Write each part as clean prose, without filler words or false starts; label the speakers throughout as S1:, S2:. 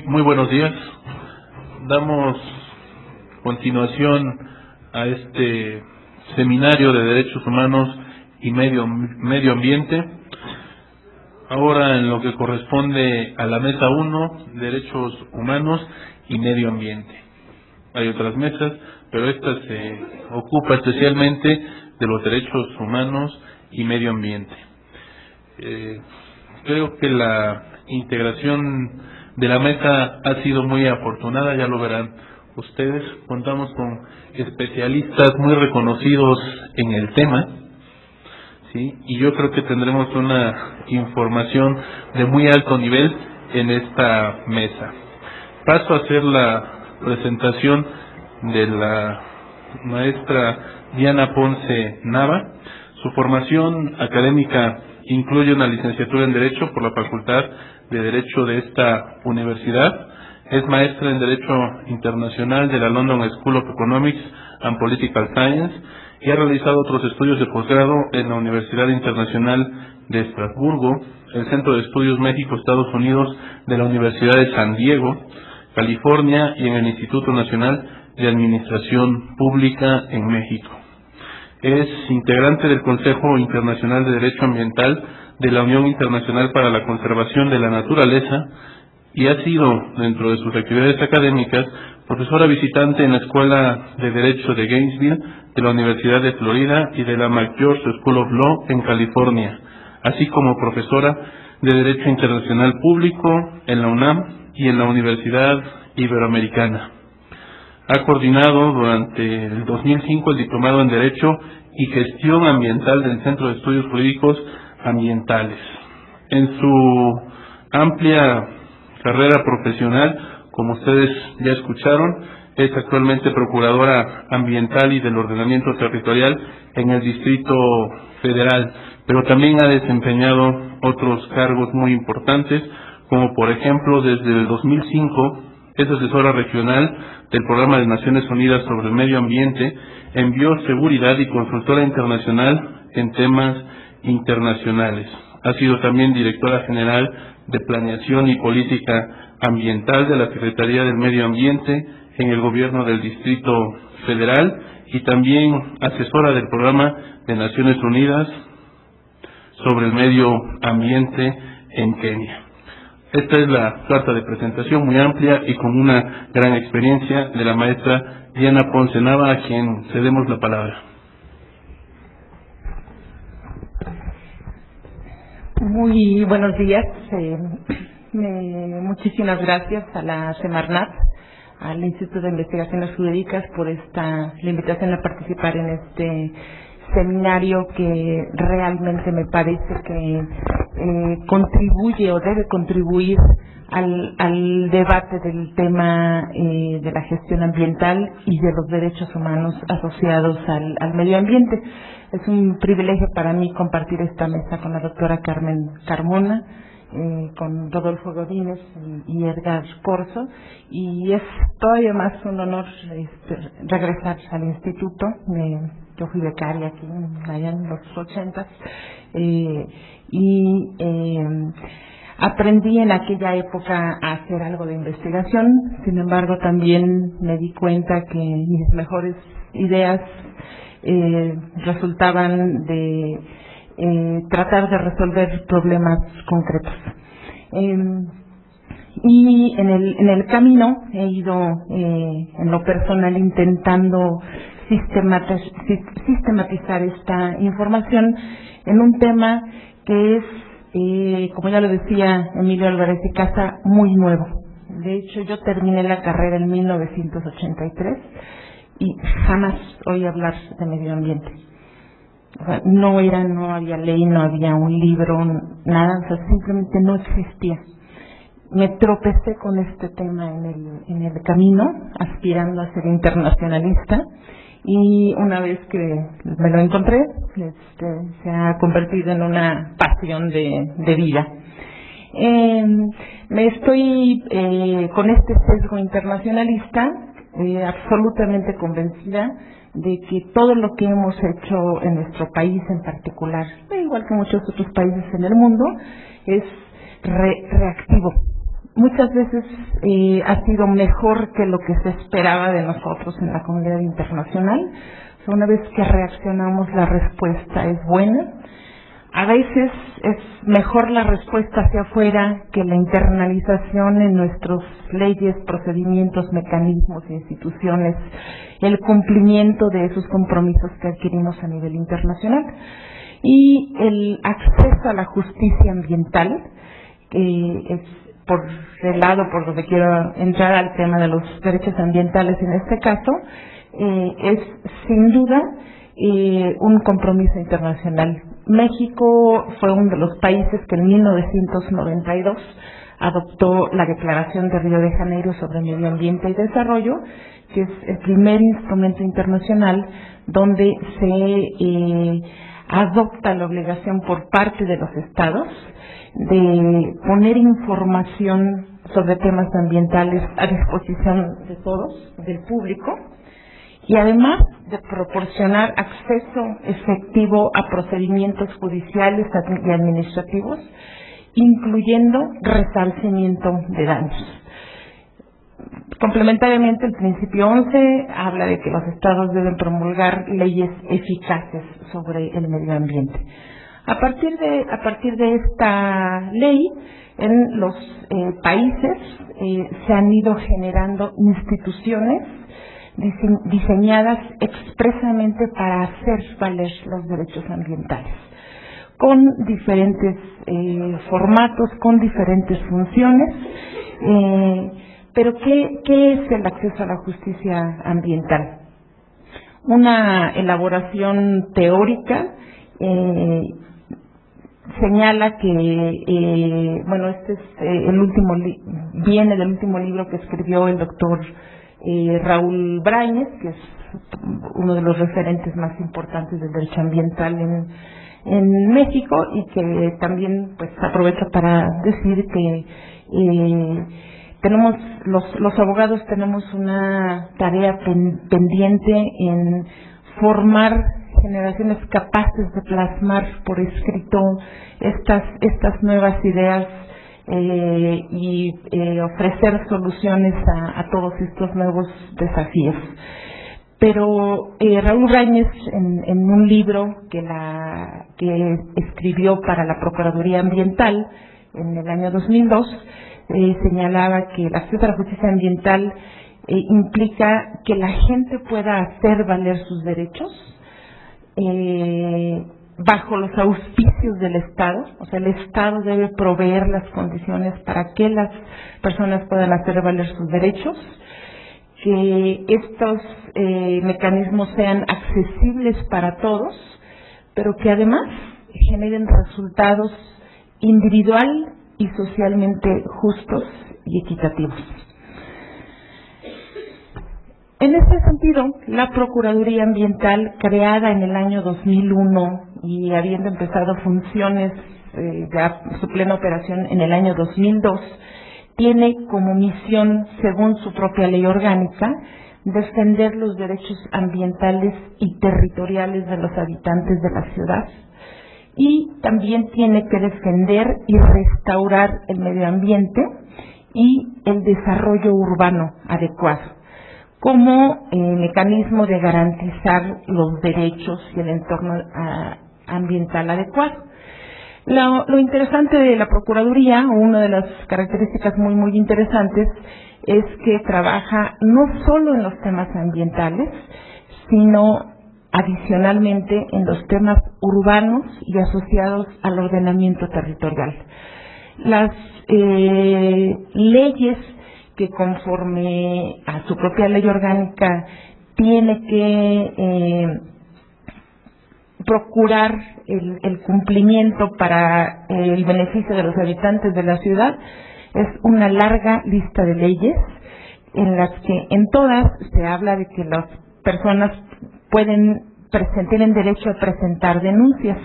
S1: Muy buenos días. Damos continuación a este seminario de Derechos Humanos y Medio Ambiente. Ahora en lo que corresponde a la Mesa 1, Derechos Humanos y Medio Ambiente. Hay otras mesas, pero esta se ocupa especialmente de los derechos humanos y medio ambiente. Creo que la integración de la mesa ha sido muy afortunada, ya lo verán ustedes. Contamos con especialistas muy reconocidos en el tema, ¿sí? Y yo creo que tendremos una información de muy alto nivel en esta mesa. Paso a hacer la presentación de la maestra Diana Ponce Nava. Su formación académica incluye una licenciatura en Derecho por la Facultad de Derecho de esta universidad. Es maestra en Derecho Internacional de la London School of Economics and Political Science y ha realizado otros estudios de posgrado en la Universidad Internacional de Estrasburgo, el Centro de Estudios México-Estados Unidos de la Universidad de San Diego, California, y en el Instituto Nacional de Administración Pública en México. Es integrante del Consejo Internacional de Derecho Ambiental de la Unión Internacional para la Conservación de la Naturaleza y ha sido, dentro de sus actividades académicas, profesora visitante en la Escuela de Derecho de Gainesville, de la Universidad de Florida y de la McGeorge School of Law en California, así como profesora de Derecho Internacional Público en la UNAM y en la Universidad Iberoamericana. Ha coordinado durante el 2005 el Diplomado en Derecho y Gestión Ambiental del Centro de Estudios Jurídicos Ambientales. En su amplia carrera profesional, como ustedes ya escucharon, es actualmente Procuradora Ambiental y del Ordenamiento Territorial en el Distrito Federal, pero también ha desempeñado otros cargos muy importantes, como por ejemplo desde el 2005 es asesora regional del Programa de Naciones Unidas sobre el Medio Ambiente en Bioseguridad y consultora internacional en temas internacionales. Ha sido también directora general de Planeación y Política Ambiental de la Secretaría del Medio Ambiente en el Gobierno del Distrito Federal y también asesora del Programa de Naciones Unidas sobre el Medio Ambiente en Kenia. Esta es la carta de presentación muy amplia y con una gran experiencia de la maestra Diana Ponce Nava, a quien cedemos la palabra.
S2: Muy buenos días. Muchísimas gracias a la Semarnat, al Instituto de Investigaciones Jurídicas, por la invitación a participar en este seminario que realmente me parece que contribuye o debe contribuir al debate del tema de la gestión ambiental y de los derechos humanos asociados al medio ambiente. Es un privilegio para mí compartir esta mesa con la doctora Carmen Carmona, con Rodolfo Godínez y Edgar Corzo, y es todavía más un honor regresar al instituto. Yo fui becaria aquí allá en los 80 y aprendí en aquella época a hacer algo de investigación. Sin embargo, también me di cuenta que mis mejores ideas resultaban de tratar de resolver problemas concretos. Y en el camino he ido en lo personal intentando sistematizar esta información en un tema que es, como ya lo decía Emilio Álvarez y Casa, muy nuevo. De hecho, yo terminé la carrera en 1983 y jamás oí hablar de medio ambiente. O sea, no había ley, no había un libro, nada, o sea, simplemente no existía. Me tropecé con este tema en el camino, aspirando a ser internacionalista, y una vez que me lo encontré, se ha convertido en una pasión de vida. Me estoy con este sesgo internacionalista absolutamente convencida de que todo lo que hemos hecho en nuestro país en particular, igual que muchos otros países en el mundo, es reactivo. Muchas veces ha sido mejor que lo que se esperaba de nosotros en la comunidad internacional. O sea, una vez que reaccionamos, la respuesta es buena. A veces es mejor la respuesta hacia afuera que la internalización en nuestras leyes, procedimientos, mecanismos e instituciones, el cumplimiento de esos compromisos que adquirimos a nivel internacional. Y el acceso a la justicia ambiental, es por el lado por donde quiero entrar al tema de los derechos ambientales en este caso, es sin duda un compromiso internacional. México fue uno de los países que en 1992 adoptó la Declaración de Río de Janeiro sobre Medio Ambiente y Desarrollo, que es el primer instrumento internacional donde se adopta la obligación por parte de los estados de poner información sobre temas ambientales a disposición de todos, del público, y además de proporcionar acceso efectivo a procedimientos judiciales y administrativos, incluyendo resarcimiento de daños. Complementariamente, el principio 11 habla de que los estados deben promulgar leyes eficaces sobre el medio ambiente. A partir de esta ley, en los países se han ido generando instituciones diseñadas expresamente para hacer valer los derechos ambientales, con diferentes formatos, con diferentes funciones. Pero ¿qué es el acceso a la justicia ambiental? Una elaboración teórica señala que, este es viene del último libro que escribió el doctor Raúl Brañes, que es uno de los referentes más importantes del derecho ambiental en México, y que también pues aprovecho para decir que tenemos los abogados tenemos una tarea pendiente en formar generaciones capaces de plasmar por escrito estas nuevas ideas y ofrecer soluciones a todos estos nuevos desafíos. Pero Raúl Brañes, en un libro que escribió para la Procuraduría Ambiental en el año 2002, señalaba que el acceso a la justicia ambiental implica que la gente pueda hacer valer sus derechos bajo los auspicios del Estado. O sea, el Estado debe proveer las condiciones para que las personas puedan hacer valer sus derechos, que estos mecanismos sean accesibles para todos, pero que además generen resultados individual y socialmente justos y equitativos. En este sentido, la Procuraduría Ambiental, creada en el año 2001 y habiendo empezado funciones su plena operación en el año 2002, tiene como misión, según su propia ley orgánica, defender los derechos ambientales y territoriales de los habitantes de la ciudad, y también tiene que defender y restaurar el medio ambiente y el desarrollo urbano adecuado, como mecanismo de garantizar los derechos y el entorno ambiental adecuado. Lo interesante de la Procuraduría, o una de las características muy interesantes, es que trabaja no solo en los temas ambientales, sino adicionalmente en los temas urbanos y asociados al ordenamiento territorial. Las leyes que, conforme a su propia ley orgánica, tiene que procurar el cumplimiento para el beneficio de los habitantes de la ciudad, es una larga lista de leyes en las que en todas se habla de que las personas tienen derecho a presentar denuncias,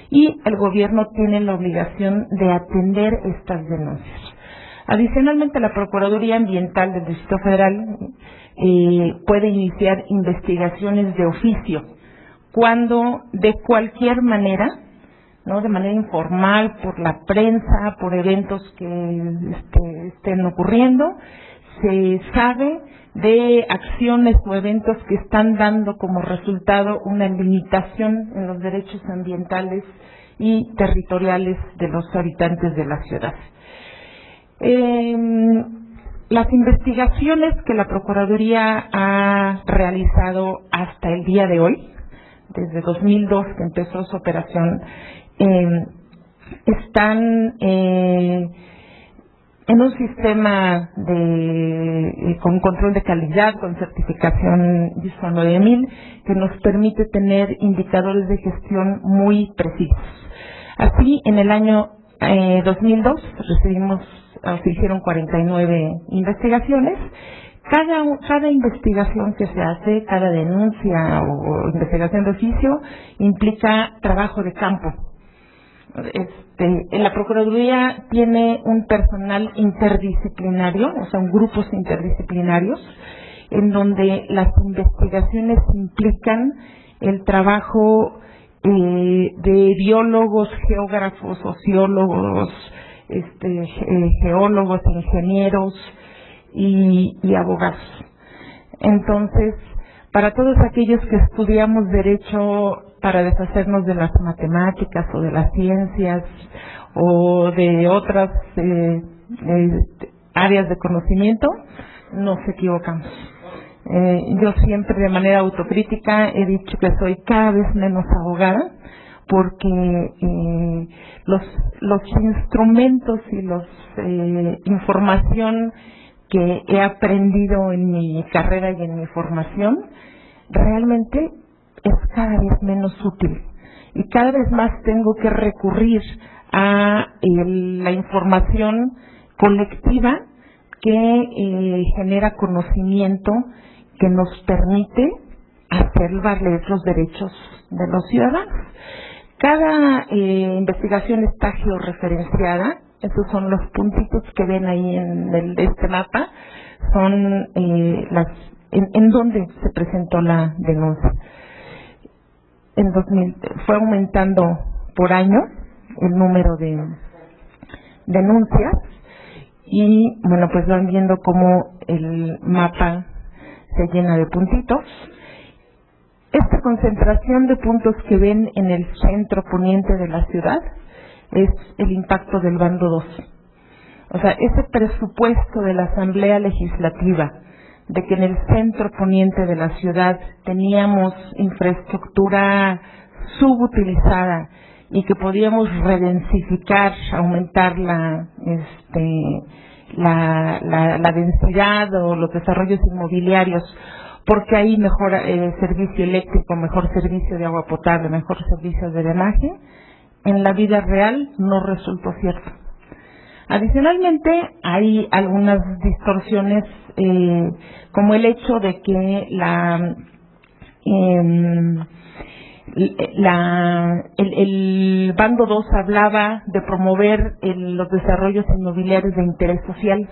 S2: y el gobierno tiene la obligación de atender estas denuncias. Adicionalmente, la Procuraduría Ambiental del Distrito Federal puede iniciar investigaciones de oficio cuando de cualquier manera, ¿no?, de manera informal, por la prensa, por eventos que estén ocurriendo, se sabe de acciones o eventos que están dando como resultado una limitación en los derechos ambientales y territoriales de los habitantes de la ciudad. Las investigaciones que la Procuraduría ha realizado hasta el día de hoy, desde 2002 que empezó su operación, están en un sistema con control de calidad, con certificación ISO 9000, que nos permite tener indicadores de gestión muy precisos. Así, en el año 2002 se hicieron 49 investigaciones. Cada investigación que se hace, cada denuncia o investigación de oficio, implica trabajo de campo. La Procuraduría tiene un personal interdisciplinario, o sea, grupos interdisciplinarios, en donde las investigaciones implican el trabajo de biólogos, geógrafos, sociólogos, geólogos, ingenieros y abogados. Entonces, para todos aquellos que estudiamos derecho para deshacernos de las matemáticas o de las ciencias o de otras áreas de conocimiento, nos equivocamos. Yo siempre, de manera autocrítica, he dicho que soy cada vez menos abogada, porque los instrumentos y los información que he aprendido en mi carrera y en mi formación realmente es cada vez menos útil, y cada vez más tengo que recurrir a la información colectiva que genera conocimiento, que nos permite hacer valer los derechos de los ciudadanos. Cada investigación está georreferenciada. Esos son los puntitos que ven ahí en este mapa, son en donde se presentó la denuncia. En 2000 fue aumentando por año el número de denuncias, y bueno, pues van viendo cómo el mapa se llena de puntitos. Esta concentración de puntos que ven en el centro poniente de la ciudad es el impacto del bando 2. O sea, ese presupuesto de la Asamblea Legislativa de que en el centro poniente de la ciudad teníamos infraestructura subutilizada y que podíamos redensificar, aumentar la densidad o los desarrollos inmobiliarios, porque hay mejor servicio eléctrico, mejor servicio de agua potable, mejor servicio de drenaje, en la vida real no resultó cierto. Adicionalmente, hay algunas distorsiones, como el hecho de que el bando 2 hablaba de promover los desarrollos inmobiliarios de interés social,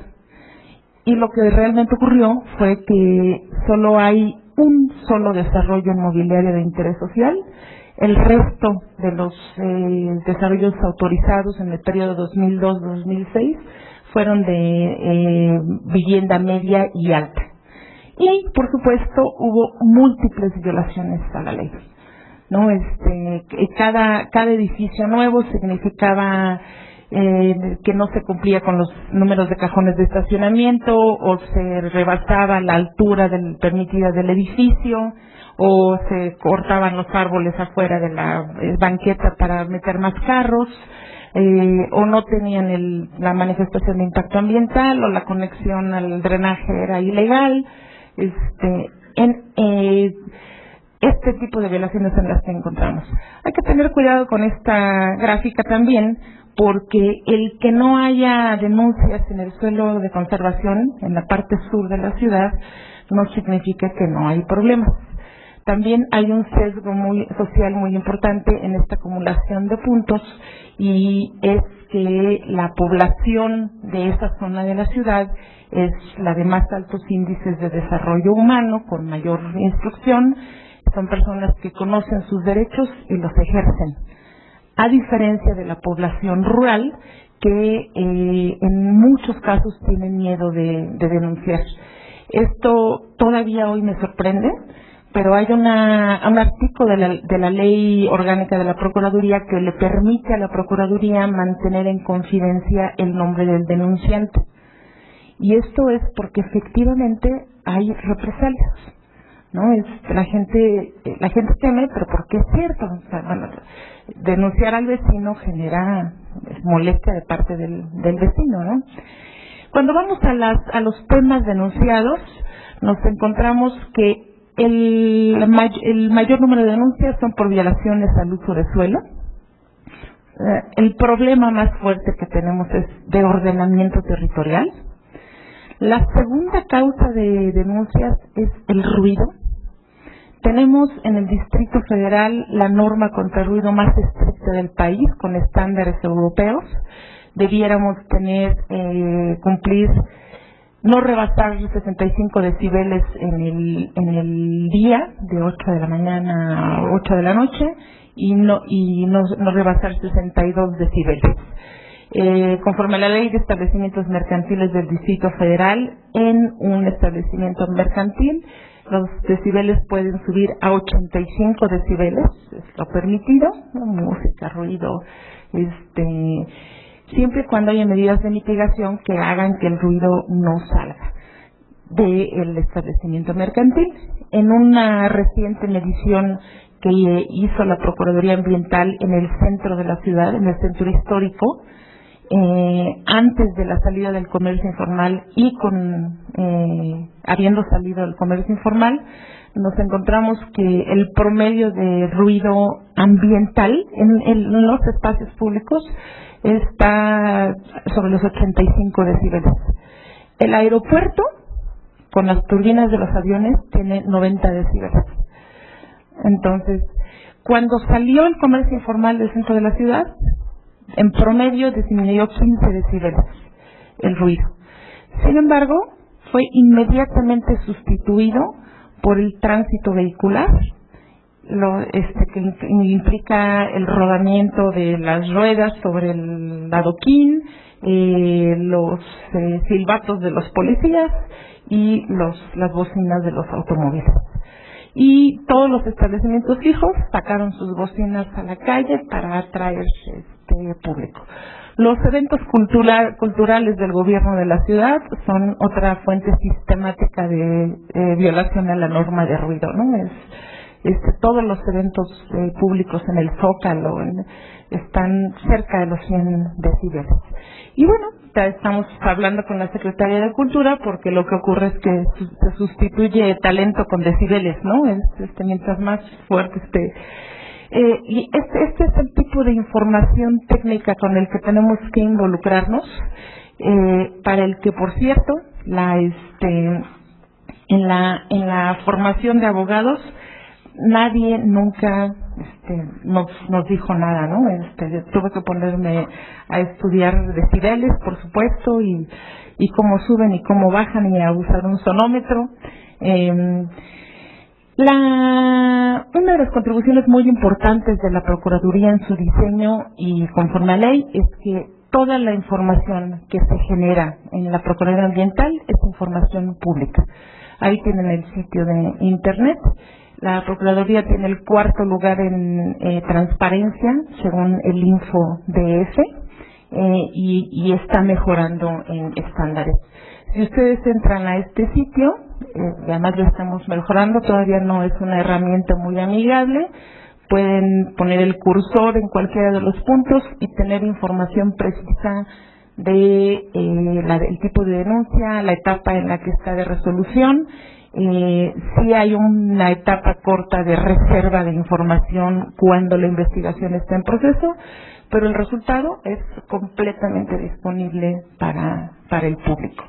S2: y lo que realmente ocurrió fue que solo hay un solo desarrollo inmobiliario de interés social. El resto de los desarrollos autorizados en el periodo 2002-2006 fueron de vivienda media y alta. Y, por supuesto, hubo múltiples violaciones a la ley, ¿no? Cada edificio nuevo significaba que no se cumplía con los números de cajones de estacionamiento, o se rebasaba la altura permitida del edificio, o se cortaban los árboles afuera de la banqueta para meter más carros, o no tenían la manifestación de impacto ambiental, o la conexión al drenaje era ilegal. Este tipo de violaciones en las que encontramos. Hay que tener cuidado con esta gráfica también, porque el que no haya denuncias en el suelo de conservación, en la parte sur de la ciudad, no significa que no hay problemas. también hay un sesgo social muy importante en esta acumulación de puntos, y es que la población de esa zona de la ciudad es la de más altos índices de desarrollo humano, con mayor instrucción. Son personas que conocen sus derechos y los ejercen, a diferencia de la población rural, que en muchos casos tiene miedo de denunciar. Esto todavía hoy me sorprende, pero hay un artículo de la Ley Orgánica de la Procuraduría que le permite a la Procuraduría mantener en confidencia el nombre del denunciante. Y esto es porque efectivamente hay represalias, ¿no? La gente teme, pero porque es cierto. O sea, bueno, denunciar al vecino genera molestia de parte del vecino, ¿no? Cuando vamos a los temas denunciados, nos encontramos que el mayor número de denuncias son por violaciones al uso de suelo. El problema más fuerte que tenemos es de ordenamiento territorial. La segunda causa de denuncias es el ruido. Tenemos en el Distrito Federal la norma contra el ruido más estricta del país, con estándares europeos. Debiéramos cumplir, no rebasar 65 decibeles en el día, de 8 de la mañana a 8 de la noche, y no rebasar 62 decibeles. Conforme a la Ley de Establecimientos Mercantiles del Distrito Federal, en un establecimiento mercantil los decibeles pueden subir a 85 decibeles, es lo permitido, ¿no? Música, ruido, siempre y cuando haya medidas de mitigación que hagan que el ruido no salga del establecimiento mercantil. En una reciente medición que hizo la Procuraduría Ambiental en el centro de la ciudad, en el centro histórico, antes de la salida del comercio informal y habiendo salido del comercio informal, nos encontramos que el promedio de ruido ambiental en los espacios públicos está sobre los 85 decibeles. El aeropuerto, con las turbinas de los aviones, tiene 90 decibeles. Entonces, cuando salió el comercio informal del centro de la ciudad, en promedio disminuyó 15 decibeles el ruido. Sin embargo, fue inmediatamente sustituido por el tránsito vehicular, que implica el rodamiento de las ruedas sobre el adoquín, los silbatos de los policías y las bocinas de los automóviles. Y todos los establecimientos fijos sacaron sus bocinas a la calle para atraer público. Los eventos culturales del gobierno de la ciudad son otra fuente sistemática de violación a la norma de ruido, ¿no? Todos los eventos públicos en el Zócalo están cerca de los 100 decibeles. Y bueno, ya estamos hablando con la Secretaría de Cultura, porque lo que ocurre es que se sustituye talento con decibeles, ¿no? Mientras más fuerte esté. Y este es el tipo de información técnica con el que tenemos que involucrarnos, para el que, por cierto, en la formación de abogados nadie nunca nos dijo nada, ¿no? Tuve que ponerme a estudiar decibeles, por supuesto, y cómo suben y cómo bajan, y a usar un sonómetro. Una de las contribuciones muy importantes de la Procuraduría en su diseño y conforme a ley es que toda la información que se genera en la Procuraduría Ambiental es información pública. Ahí tienen el sitio de internet. La Procuraduría tiene el 4º lugar en transparencia, según el InfoDF, y está mejorando en estándares. Si ustedes entran a este sitio, y además lo estamos mejorando, todavía no es una herramienta muy amigable, pueden poner el cursor en cualquiera de los puntos y tener información precisa del tipo de denuncia, la etapa en la que está de resolución. Sí hay una etapa corta de reserva de información cuando la investigación está en proceso, pero el resultado es completamente disponible para el público.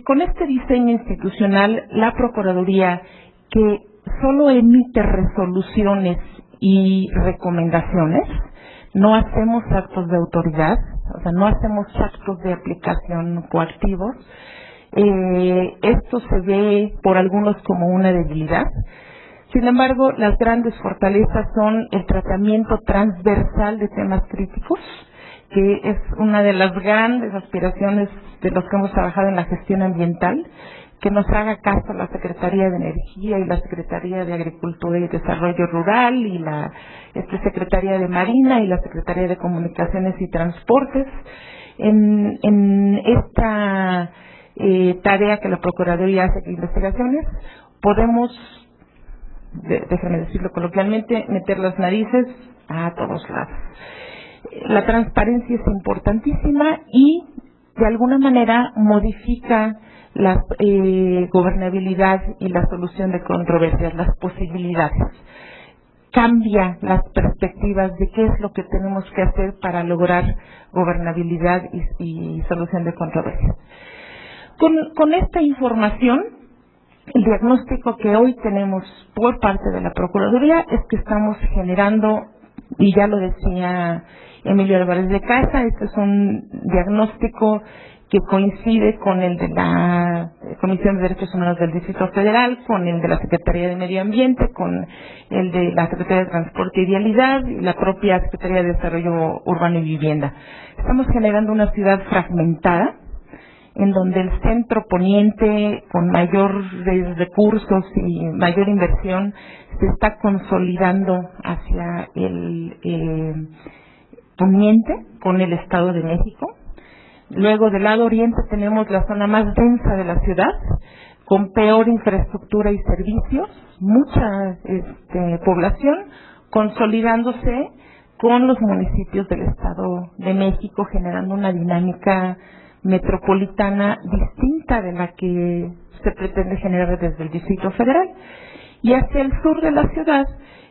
S2: Con este diseño institucional, la Procuraduría, que solo emite resoluciones y recomendaciones, no hacemos actos de autoridad, o sea, no hacemos actos de aplicación coactivos. Esto se ve por algunos como una debilidad. Sin embargo, las grandes fortalezas son el tratamiento transversal de temas críticos, que es una de las grandes aspiraciones de los que hemos trabajado en la gestión ambiental, que nos haga caso la Secretaría de Energía y la Secretaría de Agricultura y Desarrollo Rural y la Secretaría de Marina y la Secretaría de Comunicaciones y Transportes en esta tarea que la Procuraduría hace de investigaciones. Podemos, déjenme decirlo coloquialmente, meter las narices a todos lados. La transparencia es importantísima y de alguna manera modifica la gobernabilidad y la solución de controversias, las posibilidades. Cambia las perspectivas de qué es lo que tenemos que hacer para lograr gobernabilidad y solución de controversias. Con esta información, el diagnóstico que hoy tenemos por parte de la Procuraduría es que estamos generando, y ya lo decía Emilio Álvarez de Casa, este es un diagnóstico que coincide con el de la Comisión de Derechos Humanos del Distrito Federal, con el de la Secretaría de Medio Ambiente, con el de la Secretaría de Transporte y Vialidad y la propia Secretaría de Desarrollo Urbano y Vivienda. Estamos generando una ciudad fragmentada, en donde el centro poniente, con mayores recursos y mayor inversión, se está consolidando hacia el poniente, con el Estado de México. Luego, del lado oriente, tenemos la zona más densa de la ciudad, con peor infraestructura y servicios, mucha población, consolidándose con los municipios del Estado de México, generando una dinámica metropolitana distinta de la que se pretende generar desde el Distrito Federal. Y hacia el sur de la ciudad,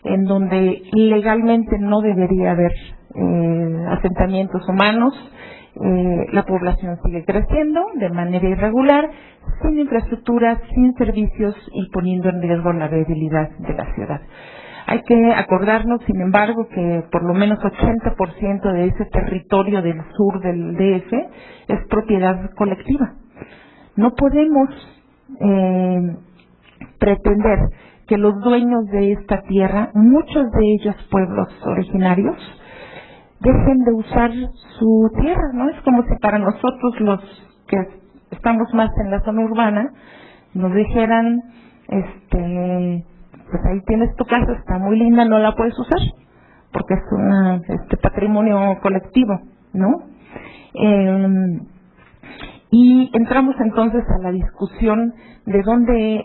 S2: en donde legalmente no debería haber asentamientos humanos, la población sigue creciendo de manera irregular, sin infraestructura, sin servicios y poniendo en riesgo la viabilidad de la ciudad. Hay que acordarnos, sin embargo, que por lo menos 80% de ese territorio del sur del DF es propiedad colectiva. No podemos pretender que los dueños de esta tierra, muchos de ellos pueblos originarios, dejen de usar su tierra, ¿no? Es como si para nosotros, los que estamos más en la zona urbana, nos dijeran, pues ahí tienes tu casa, está muy linda, no la puedes usar, porque es una patrimonio colectivo, ¿no? Y entramos entonces a la discusión de dónde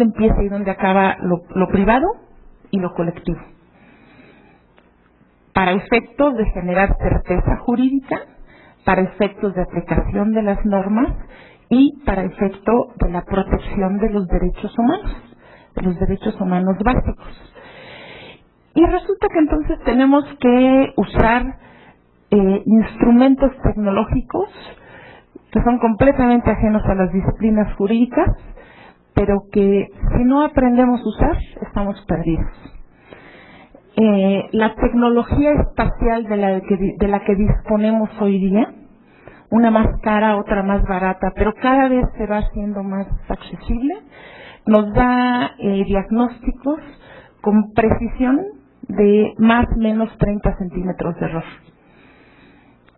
S2: empieza y dónde acaba lo privado y lo colectivo, para efectos de generar certeza jurídica, para efectos de aplicación de las normas y para efecto de la protección de los derechos humanos básicos. Y resulta que entonces tenemos que usar instrumentos tecnológicos que son completamente ajenos a las disciplinas jurídicas, pero que si no aprendemos a usar, estamos perdidos. La tecnología espacial de la que disponemos hoy día, una más cara, otra más barata, pero cada vez se va haciendo más accesible, nos da diagnósticos con precisión de más o menos 30 centímetros de error.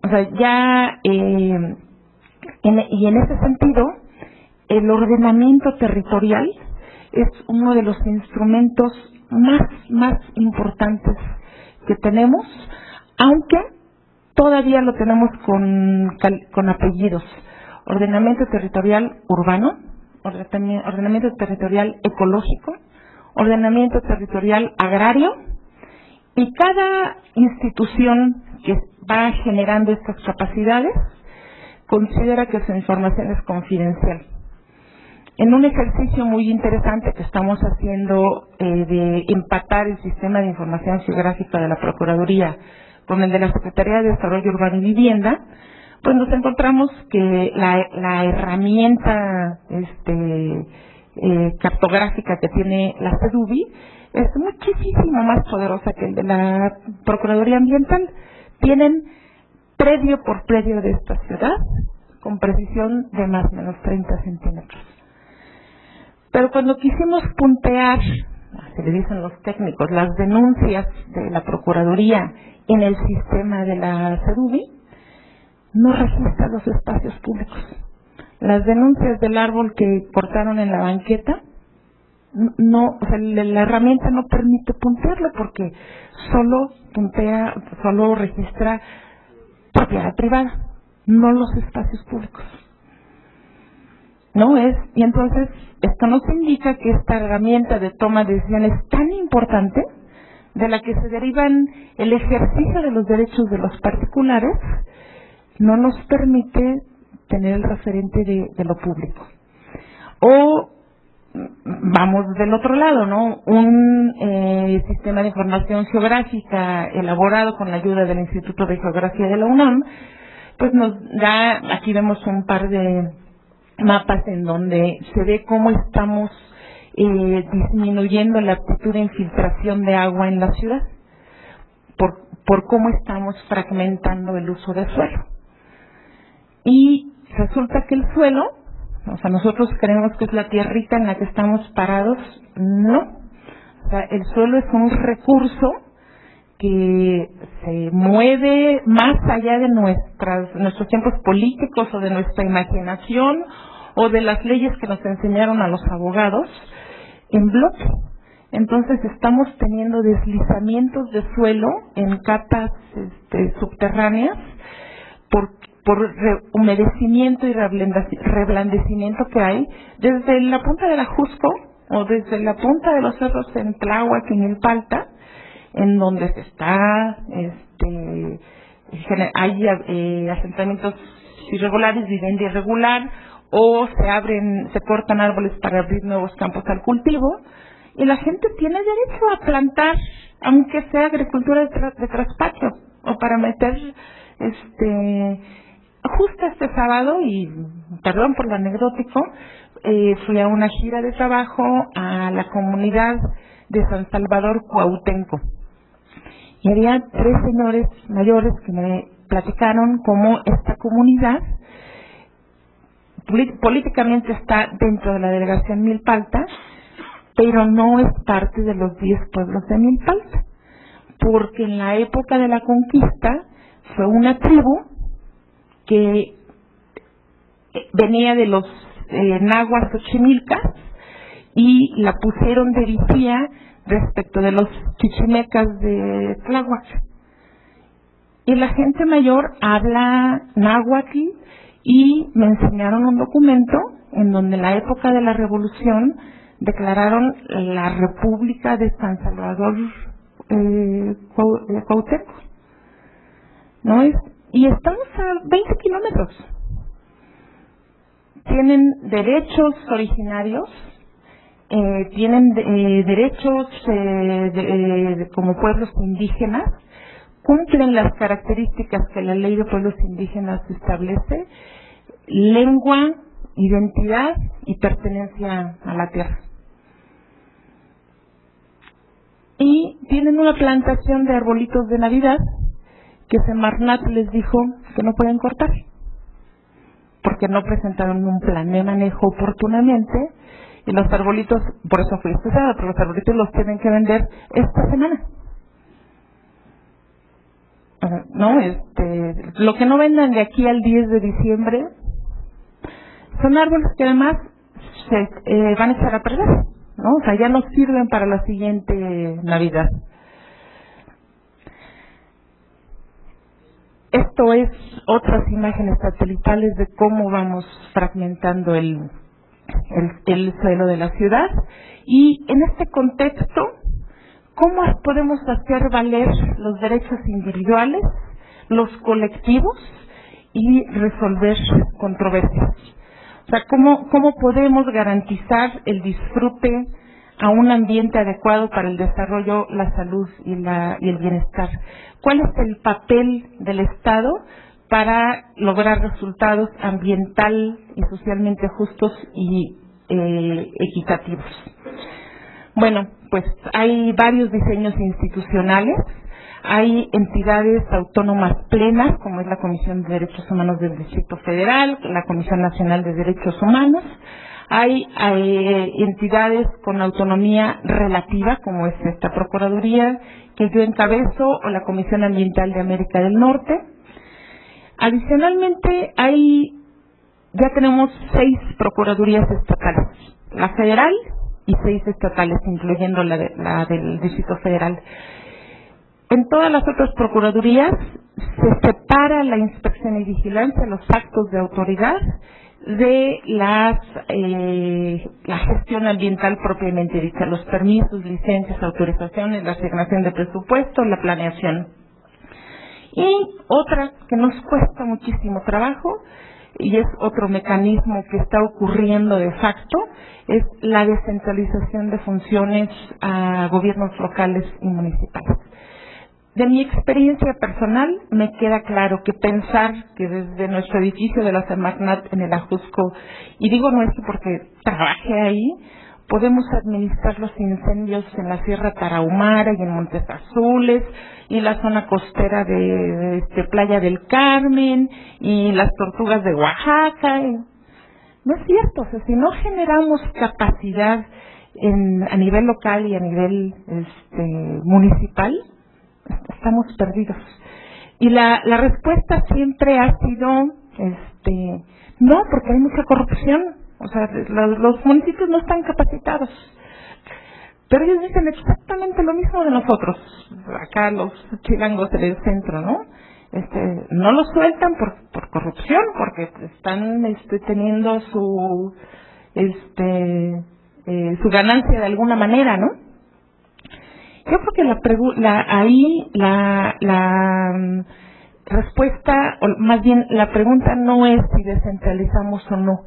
S2: O sea, ya, y en ese sentido, el ordenamiento territorial es uno de los instrumentos más importantes que tenemos, aunque todavía lo tenemos con apellidos: ordenamiento territorial urbano, ordenamiento territorial ecológico, ordenamiento territorial agrario, y cada institución que va generando estas capacidades considera que su información es confidencial. En un ejercicio muy interesante que estamos haciendo de empatar el sistema de información geográfica de la Procuraduría con el de la Secretaría de Desarrollo Urbano y Vivienda, pues nos encontramos que la herramienta cartográfica que tiene la SEDUBI es muchísimo más poderosa que el de la Procuraduría Ambiental. Tienen predio por predio de esta ciudad con precisión de más o menos 30 centímetros. Pero cuando quisimos puntear, se le dicen los técnicos, las denuncias de la Procuraduría en el sistema de la SEDUBI, no registra los espacios públicos. Las denuncias del árbol que cortaron en la banqueta, no, o sea, la herramienta no permite puntearlo porque solo registra propiedad privada, no los espacios públicos. Y entonces esto nos indica que esta herramienta de toma de decisiones tan importante, de la que se derivan el ejercicio de los derechos de los particulares, no nos permite tener el referente de lo público. O vamos del otro lado, un sistema de información geográfica elaborado con la ayuda del Instituto de Geografía de la UNAM, pues nos da, aquí vemos un par de mapas en donde se ve cómo estamos disminuyendo la aptitud de infiltración de agua en la ciudad por cómo estamos fragmentando el uso del suelo. Y resulta que el suelo, o sea, nosotros creemos que es la tierrita en la que estamos parados, no. O sea, el suelo es un recurso que se mueve más allá de nuestros tiempos políticos o de nuestra imaginación o de las leyes que nos enseñaron a los abogados en bloque. Entonces estamos teniendo deslizamientos de suelo en capas subterráneas por humedecimiento y reblandecimiento que hay desde la punta de la Jusco o desde la punta de los cerros en Tláhuac y en Milpalta, en donde se está hay asentamientos irregulares, vivienda irregular, o se cortan árboles para abrir nuevos campos al cultivo, y la gente tiene derecho a plantar, aunque sea agricultura de traspacho, o para meter justo este sábado, y perdón por lo anecdótico, fui a una gira de trabajo a la comunidad de San Salvador Cuauhtenco. Y había 3 señores mayores que me platicaron cómo esta comunidad políticamente está dentro de la delegación Milpalta, pero no es parte de los 10 pueblos de Milpalta, porque en la época de la conquista fue una tribu que venía de los náhuatl xochimilcas y la pusieron de vigía respecto de los chichimecas de Tláhuac. Y la gente mayor habla náhuatl y me enseñaron un documento en donde en la época de la Revolución declararon la República de San Salvador Cuauhtenco. Y estamos a 20 kilómetros. Tienen derechos originarios, tienen derechos como pueblos indígenas, cumplen las características que la Ley de Pueblos Indígenas establece: lengua, identidad y pertenencia a la tierra. Y tienen una plantación de arbolitos de Navidad que Semarnat les dijo que no pueden cortar, porque no presentaron un plan de manejo oportunamente, y los arbolitos, por eso fui estresada, pero los arbolitos los tienen que vender esta semana. Lo que no vendan de aquí al 10 de diciembre son árboles que además se van a echar a perder, O sea, ya no sirven para la siguiente Navidad. Esto es otras imágenes satelitales de cómo vamos fragmentando el suelo de la ciudad, y en este contexto, ¿cómo podemos hacer valer los derechos individuales, los colectivos y resolver controversias? O sea, ¿cómo podemos garantizar el disfrute a un ambiente adecuado para el desarrollo, la salud y el bienestar? ¿Cuál es el papel del Estado para lograr resultados ambiental y socialmente justos y equitativos. Bueno, pues hay varios diseños institucionales, hay entidades autónomas plenas, como es la Comisión de Derechos Humanos del Distrito Federal, la Comisión Nacional de Derechos Humanos, hay entidades con autonomía relativa, como es esta Procuraduría que yo encabezo, o la Comisión Ambiental de América del Norte. Adicionalmente, ya tenemos 6 procuradurías estatales, la federal y 6 estatales, incluyendo la del Distrito Federal. En todas las otras procuradurías se separa la inspección y vigilancia, los actos de autoridad, de la gestión ambiental propiamente dicha, los permisos, licencias, autorizaciones, la asignación de presupuesto, la planeación. Y otra que nos cuesta muchísimo trabajo, y es otro mecanismo que está ocurriendo de facto, es la descentralización de funciones a gobiernos locales y municipales. De mi experiencia personal, me queda claro que pensar que desde nuestro edificio de la Semarnat en el Ajusco, y digo nuestro porque trabajé ahí, podemos administrar los incendios en la Sierra Tarahumara y en Montes Azules, y la zona costera de Playa del Carmen, y las Tortugas de Oaxaca. No es cierto, o sea, si no generamos capacidad a nivel local y a nivel municipal, estamos perdidos. Y la respuesta siempre ha sido no, porque hay mucha corrupción, o sea, los municipios no están capacitados. Pero ellos dicen exactamente lo mismo de nosotros, acá los chilangos del centro, ¿no? No lo sueltan por corrupción, porque están teniendo su ganancia de alguna manera, ¿no? Yo creo que la respuesta, o más bien la pregunta no es si descentralizamos o no.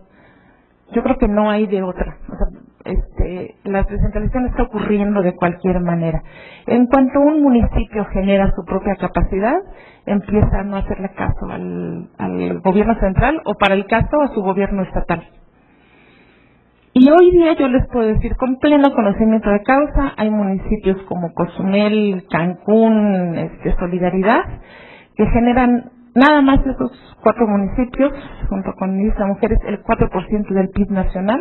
S2: Yo creo que no hay de otra. O sea, la descentralización está ocurriendo de cualquier manera. En cuanto un municipio genera su propia capacidad, empieza a no hacerle caso al gobierno central, o para el caso a su gobierno estatal. Y hoy día yo les puedo decir con pleno conocimiento de causa, hay municipios como Cozumel, Cancún, Solidaridad, que generan nada más esos 4 municipios, junto con Isla Mujeres, el 4% del PIB nacional,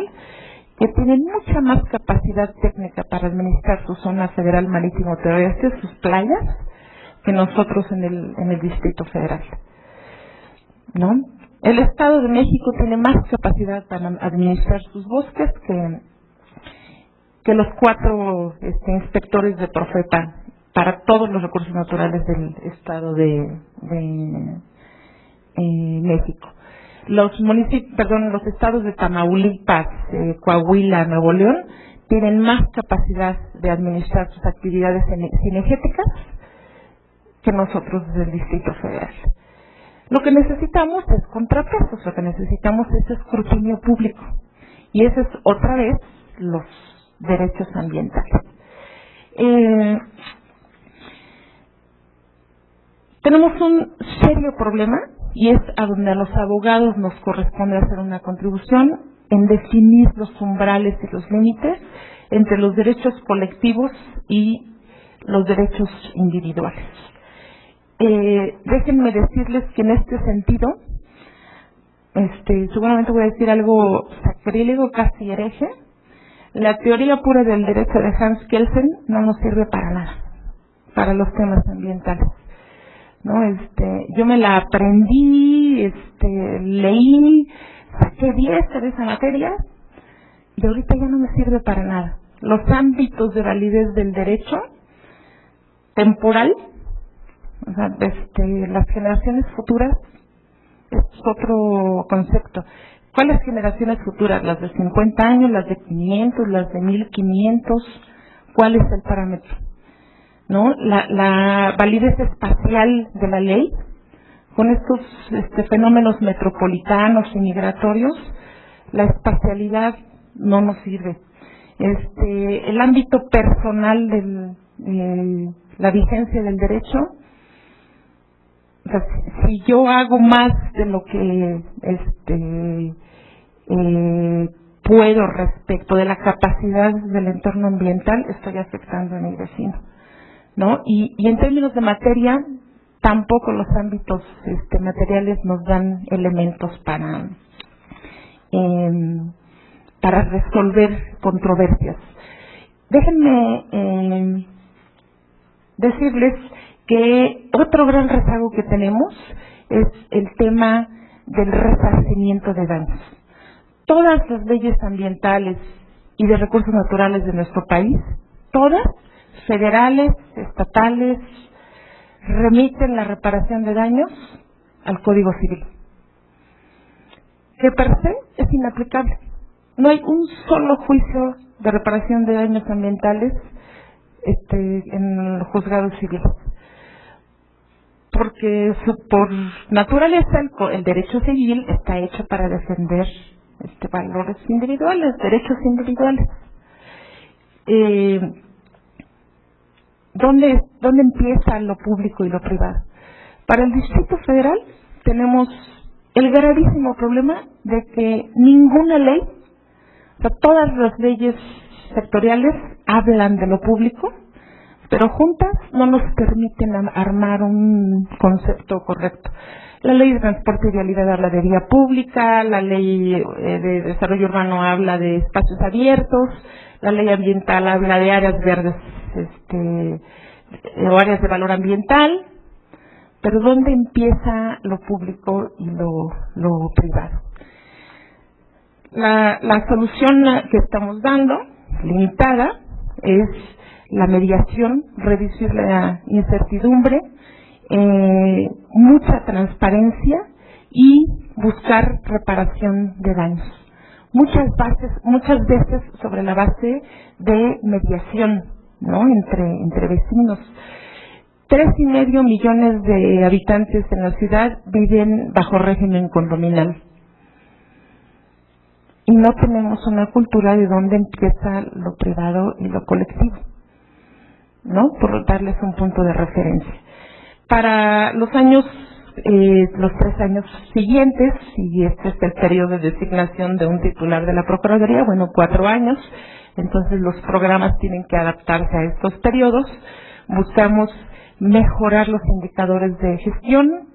S2: que tienen mucha más capacidad técnica para administrar su zona federal marítimo terrestre, sus playas, que nosotros en el Distrito Federal, ¿no? El Estado de México tiene más capacidad para administrar sus bosques que los 4 inspectores de Profepa para todos los recursos naturales del Estado de México. Los estados de Tamaulipas, Coahuila, Nuevo León tienen más capacidad de administrar sus actividades cinegéticas que nosotros desde el Distrito Federal. Lo que necesitamos es contrapesos, lo que necesitamos es escrutinio público. Y ese es otra vez los derechos ambientales. Tenemos un serio problema, y es a donde a los abogados nos corresponde hacer una contribución en definir los umbrales y los límites entre los derechos colectivos y los derechos individuales. Déjenme decirles que en este sentido, seguramente voy a decir algo sacrílego, casi hereje. La teoría pura del derecho de Hans Kelsen no nos sirve para nada, para los temas ambientales, ¿no? Yo me la aprendí, leí, saqué 10 de esa materia, y ahorita ya no me sirve para nada. Los ámbitos de validez del derecho temporal, o sea, las generaciones futuras, es otro concepto. ¿Cuáles generaciones futuras? ¿Las de 50 años, las de 500, las de 1500? ¿Cuál es el parámetro? ¿No? La validez espacial de la ley, con estos fenómenos metropolitanos y migratorios, la espacialidad no nos sirve. El ámbito personal de la vigencia del derecho, o sea, si yo hago más de lo que puedo respecto de la capacidad del entorno ambiental, estoy afectando a mi vecino, ¿no? Y en términos de materia, tampoco los ámbitos materiales nos dan elementos para resolver controversias. Déjenme decirles que otro gran rezago que tenemos es el tema del resarcimiento de daños. Todas las leyes ambientales y de recursos naturales de nuestro país, todas, federales, estatales, remiten la reparación de daños al Código Civil, que per se es inaplicable. No hay un solo juicio de reparación de daños ambientales en los juzgados civiles, porque por naturaleza el derecho civil está hecho para defender valores individuales, derechos individuales. ¿Dónde empieza lo público y lo privado? Para el Distrito Federal tenemos el gravísimo problema de que ninguna ley, o sea, todas las leyes sectoriales hablan de lo público, pero juntas no nos permiten armar un concepto correcto. La ley de transporte y vialidad habla de vía pública, la ley de desarrollo urbano habla de espacios abiertos, la ley ambiental habla de áreas verdes o áreas de valor ambiental, pero ¿dónde empieza lo público y lo privado? La solución que estamos dando, limitada, es la mediación, reducir la incertidumbre, mucha transparencia y buscar reparación de daños. Muchas veces sobre la base de mediación, ¿no? Entre vecinos. 3,5 millones de habitantes en la ciudad viven bajo régimen condominal. Y no tenemos una cultura de dónde empieza lo privado y lo colectivo, ¿no? Por darles un punto de referencia. Para los 3 años siguientes, y este es el periodo de designación de un titular de la Procuraduría, 4 años, entonces los programas tienen que adaptarse a estos periodos. Buscamos mejorar los indicadores de gestión,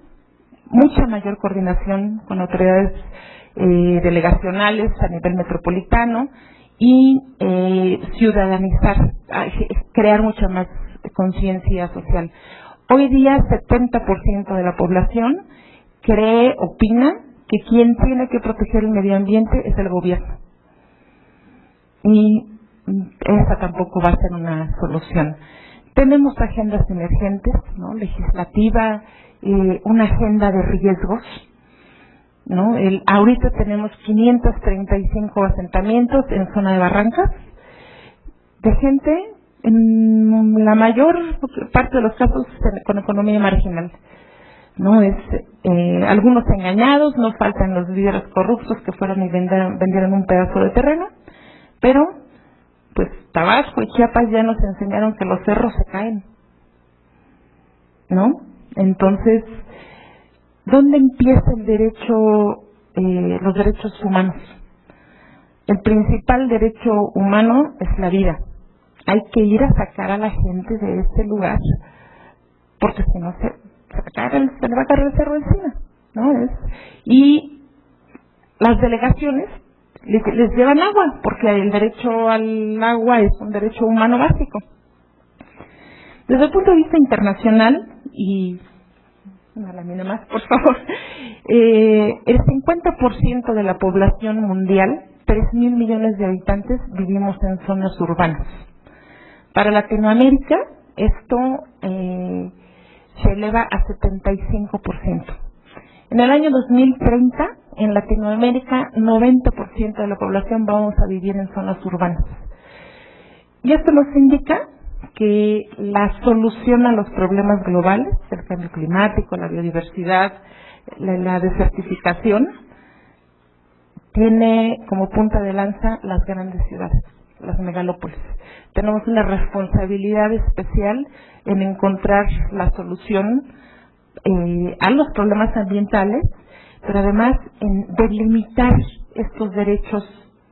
S2: mucha mayor coordinación con autoridades delegacionales a nivel metropolitano y ciudadanizar, crear mucha más conciencia social. Hoy día 70% de la población opina que quien tiene que proteger el medio ambiente es el gobierno. Y esa tampoco va a ser una solución. Tenemos agendas emergentes, ¿no? Legislativa, una agenda de riesgos, ¿no? Ahorita tenemos 535 asentamientos en zona de barrancas, de gente, en la mayor parte de los casos, con economía marginal, ¿no? Algunos engañados, no faltan los líderes corruptos que fueron y vendieron un pedazo de terreno, pero pues Tabasco y Chiapas ya nos enseñaron que los cerros se caen, ¿no? Entonces, ¿dónde empieza el derecho, los derechos humanos? El principal derecho humano es la vida. Hay que ir a sacar a la gente de ese lugar, porque si no se le va a caer el cerro encima, ¿no? Y las delegaciones les llevan agua, porque el derecho al agua es un derecho humano básico. Desde el punto de vista internacional, y una lámina más, por favor, el 50% de la población mundial, 3,000 millones de habitantes, vivimos en zonas urbanas. Para Latinoamérica, esto se eleva a 75%. En el año 2030, en Latinoamérica, 90% de la población vamos a vivir en zonas urbanas. Y esto nos indica que la solución a los problemas globales, el cambio climático, la biodiversidad, la desertificación, tiene como punta de lanza las grandes ciudades, las megalópolis. Tenemos una responsabilidad especial en encontrar la solución a los problemas ambientales, pero además en delimitar estos derechos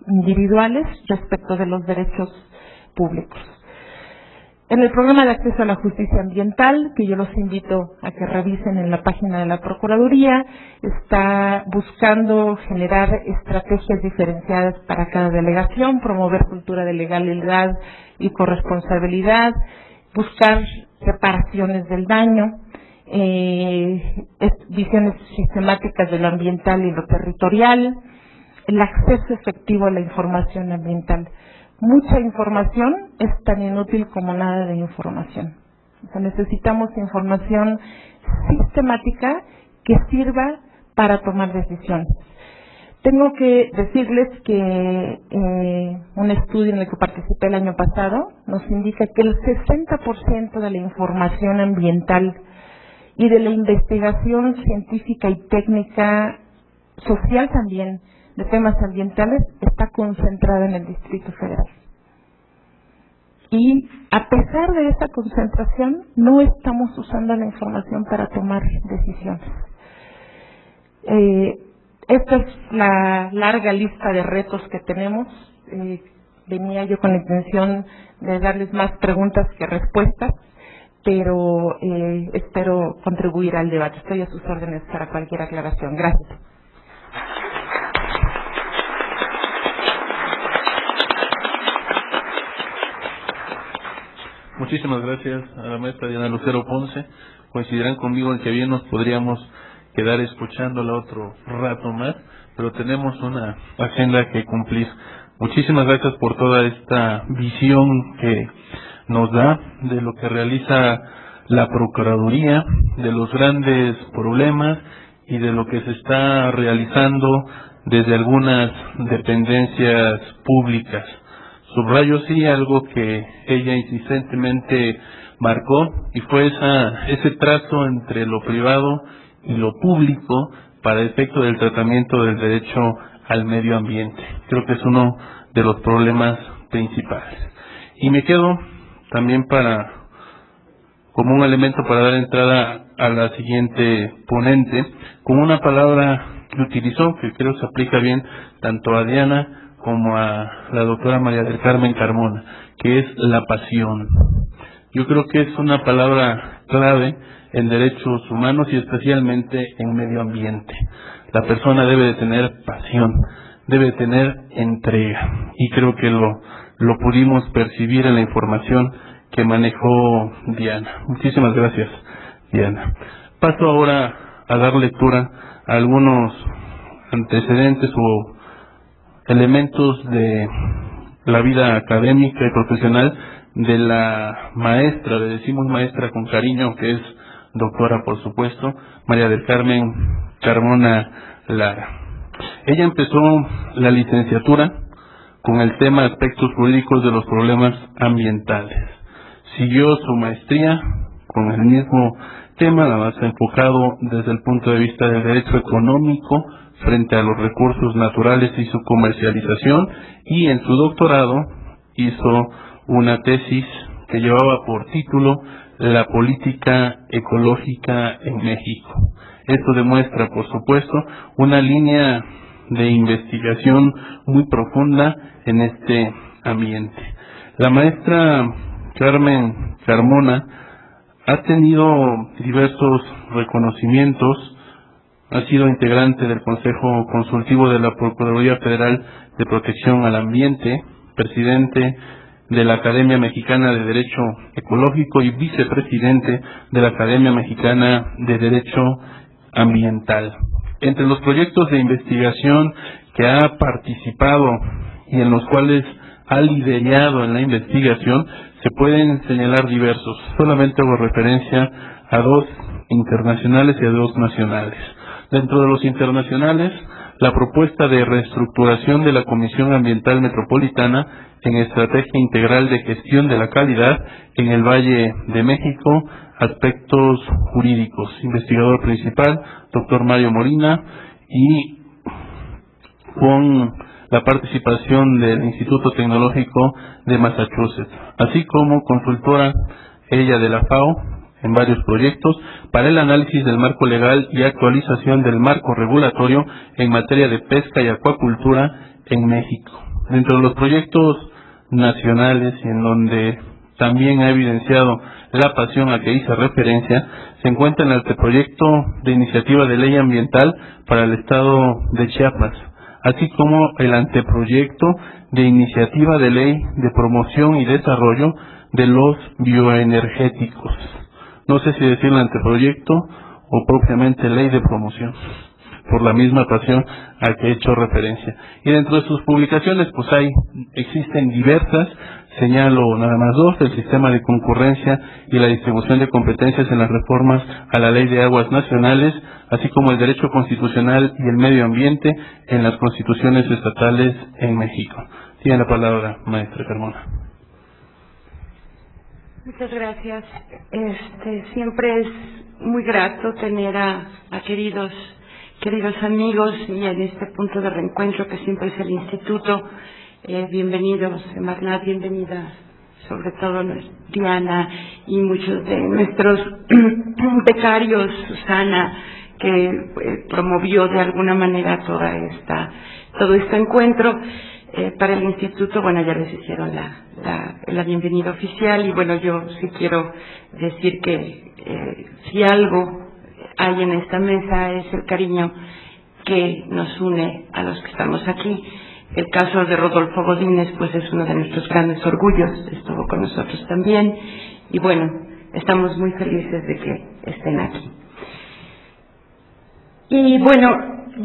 S2: individuales respecto de los derechos públicos. En el programa de acceso a la justicia ambiental, que yo los invito a que revisen en la página de la Procuraduría, está buscando generar estrategias diferenciadas para cada delegación, promover cultura de legalidad y corresponsabilidad, buscar reparaciones del daño, visiones sistemáticas de lo ambiental y lo territorial, el acceso efectivo a la información ambiental. Mucha información es tan inútil como nada de información. O sea, necesitamos información sistemática que sirva para tomar decisiones. Tengo que decirles que un estudio en el que participé el año pasado nos indica que el 60% de la información ambiental y de la investigación científica y técnica, social también, de temas ambientales, está concentrada en el Distrito Federal. Y a pesar de esa concentración, no estamos usando la información para tomar decisiones. Esta es la larga lista de retos que tenemos. Venía yo con la intención de darles más preguntas que respuestas, pero espero contribuir al debate. Estoy a sus órdenes para cualquier aclaración. Gracias.
S1: Muchísimas gracias a la maestra Diana Lucero Ponce. Coincidirán conmigo en que bien nos podríamos quedar escuchándola otro rato más, pero tenemos una agenda que cumplir. Muchísimas gracias por toda esta visión que nos da de lo que realiza la Procuraduría, de los grandes problemas y de lo que se está realizando desde algunas dependencias públicas. Subrayo sí algo que ella insistentemente marcó, y fue ese trazo entre lo privado y lo público para efecto del tratamiento del derecho al medio ambiente. Creo que es uno de los problemas principales. Y me quedo también como un elemento para dar entrada a la siguiente ponente, con una palabra que utilizó, que creo se aplica bien tanto a Diana como a la doctora María del Carmen Carmona, que es la pasión. Yo creo que es una palabra clave en derechos humanos y especialmente en medio ambiente. La persona debe de tener pasión, debe de tener entrega, y creo que lo pudimos percibir en la información que manejó Diana. Muchísimas gracias, Diana. Paso ahora a dar lectura a algunos antecedentes o elementos de la vida académica y profesional de la maestra, le decimos maestra con cariño, que es doctora por supuesto, María del Carmen Carmona Lara. Ella empezó la licenciatura con el tema Aspectos Jurídicos de los Problemas Ambientales. Siguió su maestría con el mismo tema, nada más enfocado desde el punto de vista del derecho económico frente a los recursos naturales y su comercialización, y en su doctorado hizo una tesis que llevaba por título La política ecológica en México. Esto demuestra, por supuesto, una línea de investigación muy profunda en este ambiente. La maestra Carmen Carmona ha tenido diversos reconocimientos. Ha sido integrante del Consejo Consultivo de la Procuraduría Federal de Protección al Ambiente, presidente de la Academia Mexicana de Derecho Ecológico y vicepresidente de la Academia Mexicana de Derecho Ambiental. Entre los proyectos de investigación que ha participado y en los cuales ha liderado en la investigación, se pueden señalar diversos. Solamente hago referencia a 2 internacionales y a 2 nacionales. Dentro de los internacionales, la propuesta de reestructuración de la Comisión Ambiental Metropolitana en Estrategia Integral de Gestión de la Calidad en el Valle de México, aspectos jurídicos. Investigador principal, doctor Mario Molina, y con la participación del Instituto Tecnológico de Massachusetts, así como consultora ella de la FAO en varios proyectos para el análisis del marco legal y actualización del marco regulatorio en materia de pesca y acuacultura en México. Dentro de los proyectos nacionales, en donde también ha evidenciado la pasión a que hice referencia, se encuentra el anteproyecto de iniciativa de ley ambiental para el estado de Chiapas, así como el anteproyecto de iniciativa de ley de promoción y desarrollo de los bioenergéticos. No sé si decir el anteproyecto o propiamente ley de promoción, por la misma pasión a que he hecho referencia. Y dentro de sus publicaciones, pues existen diversas. Señalo nada más dos: el sistema de concurrencia y la distribución de competencias en las reformas a la Ley de Aguas Nacionales, así como el derecho constitucional y el medio ambiente en las constituciones estatales en México. Tiene la palabra, maestra Carmona.
S3: Muchas gracias. Siempre es muy grato tener a queridos amigos, y en este punto de reencuentro que siempre es el Instituto. Bienvenidos, Semarnat, bienvenida, sobre todo Diana y muchos de nuestros becarios, Susana, que promovió de alguna manera todo este encuentro. Para el Instituto, bueno, ya les hicieron la bienvenida oficial, y bueno, yo sí quiero decir que si algo hay en esta mesa es el cariño que nos une a los que estamos aquí. El caso de Rodolfo Godínez, pues es uno de nuestros grandes orgullos, estuvo con nosotros también, y bueno, estamos muy felices de que estén aquí. Y bueno,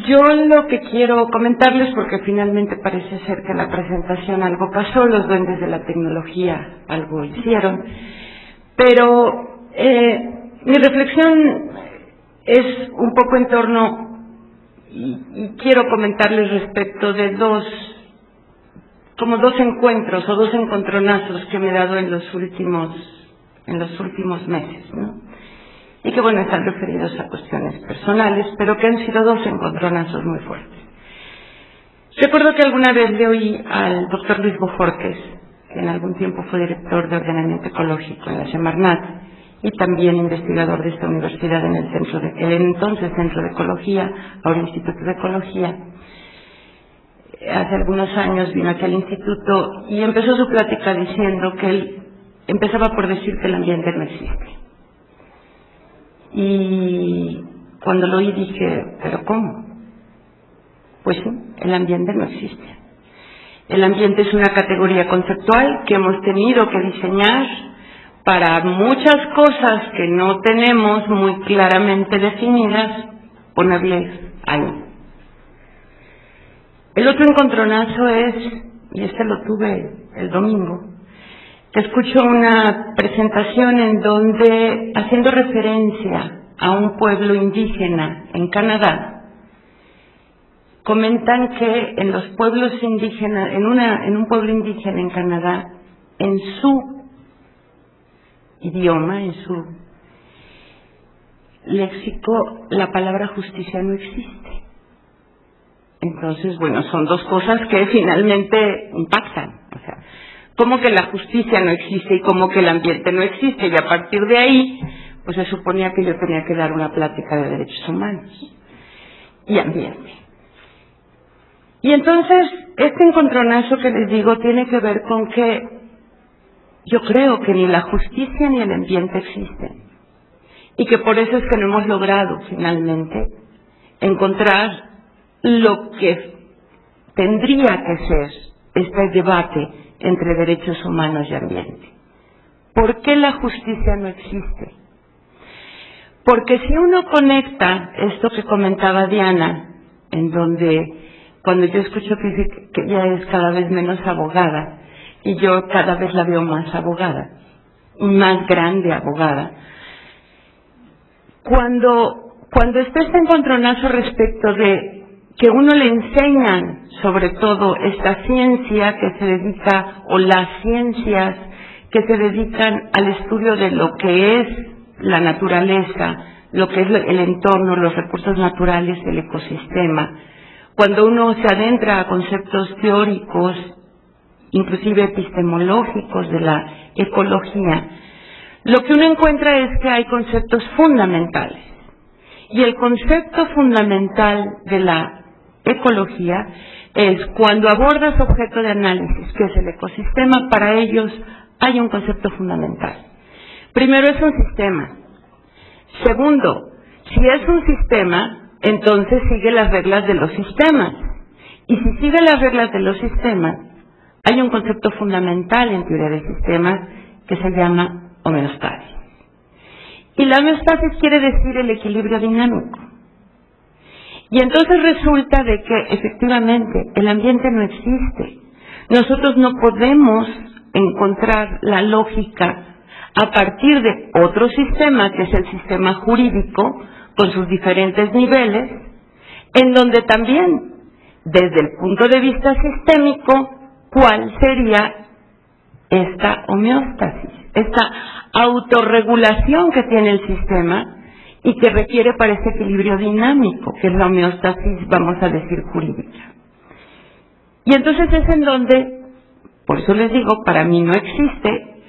S3: yo lo que quiero comentarles, porque finalmente parece ser que la presentación algo pasó, los duendes de la tecnología algo hicieron, pero mi reflexión es un poco en torno, y quiero comentarles respecto de dos encuentros o dos encontronazos que me he dado en los últimos meses, ¿no? Y que bueno, están referidos a cuestiones personales, pero que han sido dos encontronazos muy fuertes. Recuerdo que alguna vez le oí al doctor Luis Boforquez, que en algún tiempo fue director de ordenamiento ecológico en la Semarnat y también investigador de esta universidad en el entonces Centro de Ecología, ahora Instituto de Ecología. Hace algunos años vino aquí al instituto y empezó su plática diciendo que él empezaba por decir que el ambiente no existe. Y cuando lo oí dije, ¿pero cómo? Pues sí, el ambiente no existe. El ambiente es una categoría conceptual que hemos tenido que diseñar para muchas cosas que no tenemos muy claramente definidas, ponerles ahí. El otro encontronazo es, y lo tuve el domingo, que escucho una presentación en donde, haciendo referencia a un pueblo indígena en Canadá, comentan que en los pueblos indígenas, en un pueblo indígena en Canadá, en su idioma, en su léxico, la palabra justicia no existe. Entonces, bueno, son dos cosas que finalmente impactan. O sea, ¿cómo que la justicia no existe y cómo que el ambiente no existe? Y a partir de ahí, pues se suponía que yo tenía que dar una plática de derechos humanos y ambiente. Y entonces, este encontronazo que les digo tiene que ver con que yo creo que ni la justicia ni el ambiente existen. Y que por eso es que no hemos logrado finalmente encontrar lo que tendría que ser este debate entre derechos humanos y ambiente. ¿Por qué la justicia no existe? Porque si uno conecta esto que comentaba Diana, en donde cuando yo escucho que ella es cada vez menos abogada, y yo cada vez la veo más abogada, más grande abogada, cuando está este encontronazo respecto de que uno le enseñan sobre todo esta ciencia que se dedica, o las ciencias que se dedican al estudio de lo que es la naturaleza, lo que es el entorno, los recursos naturales del ecosistema, cuando uno se adentra a conceptos teóricos, inclusive epistemológicos de la ecología, lo que uno encuentra es que hay conceptos fundamentales. Y el concepto fundamental de la ecología es cuando abordas objeto de análisis, que es el ecosistema, para ellos hay un concepto fundamental. Primero, es un sistema. Segundo, si es un sistema, entonces sigue las reglas de los sistemas. Y si sigue las reglas de los sistemas, hay un concepto fundamental en teoría de sistemas que se llama homeostasis. Y la homeostasis quiere decir el equilibrio dinámico. Y entonces resulta de que efectivamente el ambiente no existe. Nosotros no podemos encontrar la lógica a partir de otro sistema, que es el sistema jurídico, con sus diferentes niveles, en donde también, desde el punto de vista sistémico, ¿cuál sería esta homeostasis? Esta autorregulación que tiene el sistema y que requiere para ese equilibrio dinámico, que es la homeostasis, vamos a decir, jurídica. Y entonces es en donde, por eso les digo, para mí no existe,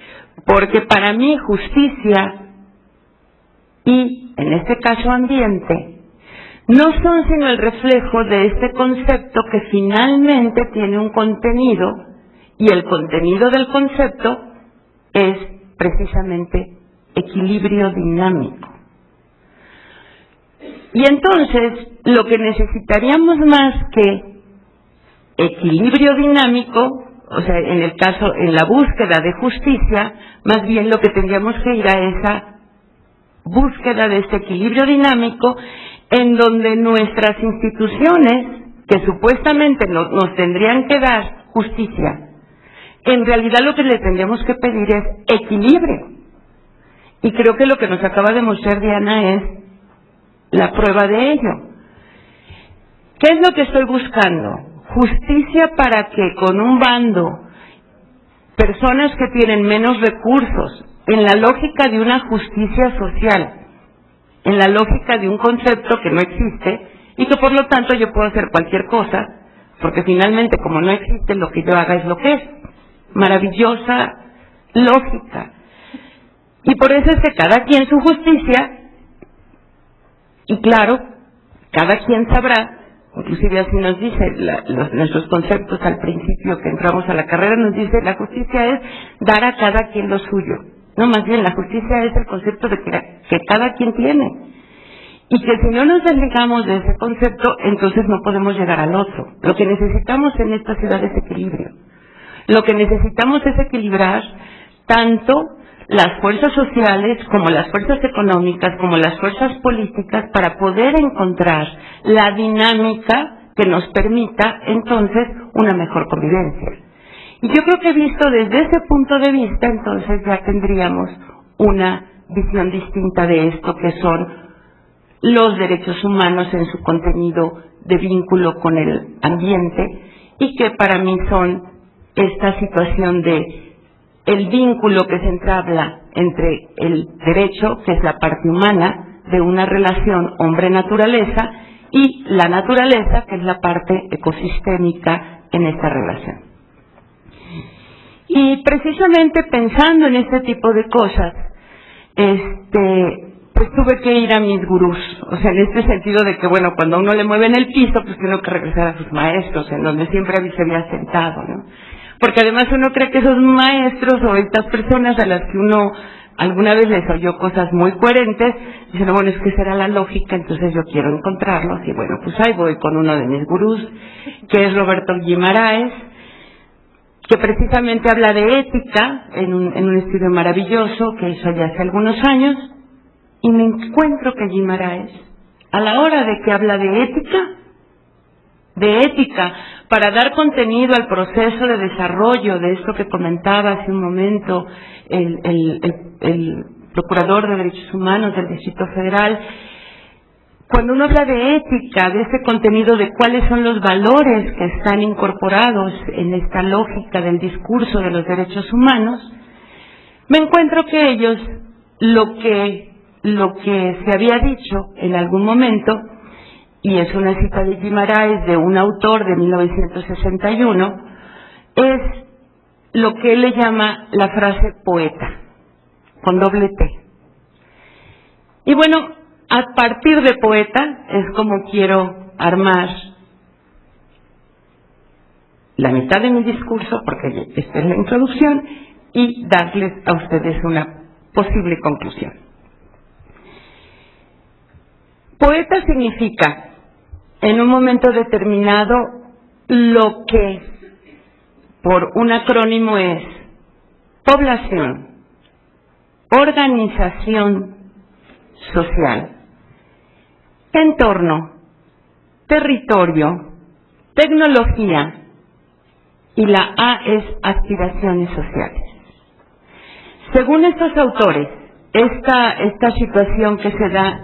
S3: porque para mí justicia y, en este caso, ambiente, no son sino el reflejo de este concepto que finalmente tiene un contenido, y el contenido del concepto es precisamente equilibrio dinámico. Y entonces, lo que necesitaríamos más que equilibrio dinámico, o sea, en el caso, en la búsqueda de justicia, más bien lo que tendríamos que ir a esa búsqueda de este equilibrio dinámico, en donde nuestras instituciones, que supuestamente nos tendrían que dar justicia, en realidad lo que le tendríamos que pedir es equilibrio. Y creo que lo que nos acaba de mostrar Diana es la prueba de ello. ¿Qué es lo que estoy buscando? Justicia para que con un bando, personas que tienen menos recursos, en la lógica de una justicia social, en la lógica de un concepto que no existe y que por lo tanto yo puedo hacer cualquier cosa, porque finalmente como no existe, lo que yo haga es lo que es. Maravillosa lógica. Y por eso es que cada quien su justicia, y claro, cada quien sabrá, inclusive así nos dice nuestros conceptos al principio que entramos a la carrera, nos dice la justicia es dar a cada quien lo suyo. No, más bien la justicia es el concepto de que cada quien tiene. Y que si no nos desligamos de ese concepto, entonces no podemos llegar al otro. Lo que necesitamos en esta ciudad es equilibrio. Lo que necesitamos es equilibrar tanto las fuerzas sociales como las fuerzas económicas, como las fuerzas políticas, para poder encontrar la dinámica que nos permita entonces una mejor convivencia. Y yo creo que visto desde ese punto de vista, entonces ya tendríamos una visión distinta de esto que son los derechos humanos en su contenido de vínculo con el ambiente, y que para mí son esta situación de el vínculo que se entabla entre el derecho, que es la parte humana de una relación hombre-naturaleza, y la naturaleza, que es la parte ecosistémica en esta relación. Y precisamente pensando en este tipo de cosas, pues tuve que ir a mis gurús, o sea, en este sentido de que, bueno, cuando a uno le mueven el piso, pues tiene que regresar a sus maestros, en donde siempre se había sentado, ¿no? Porque además uno cree que esos maestros o estas personas a las que uno alguna vez les oyó cosas muy coherentes, dicen, no, bueno, es que será la lógica, entonces yo quiero encontrarlos, y bueno, pues ahí voy con uno de mis gurús, que es Roberto Guimaraes, que precisamente habla de ética en un estudio maravilloso que hizo ya hace algunos años, y me encuentro que Guimaraes, a la hora de que habla de ética, para dar contenido al proceso de desarrollo de esto que comentaba hace un momento el Procurador de Derechos Humanos del Distrito Federal, cuando uno habla de ética, de este contenido de cuáles son los valores que están incorporados en esta lógica del discurso de los derechos humanos, me encuentro que ellos, lo que se había dicho en algún momento, y es una cita de Guimaraes de un autor de 1961, es lo que él le llama la frase poeta, con doble T. Y bueno, a partir de poeta es como quiero armar la mitad de mi discurso, porque esta es la introducción, y darles a ustedes una posible conclusión. Poeta significa, en un momento determinado, lo que por un acrónimo es población, organización social, entorno, territorio, tecnología, y la A es aspiraciones sociales. Según estos autores, esta situación que se da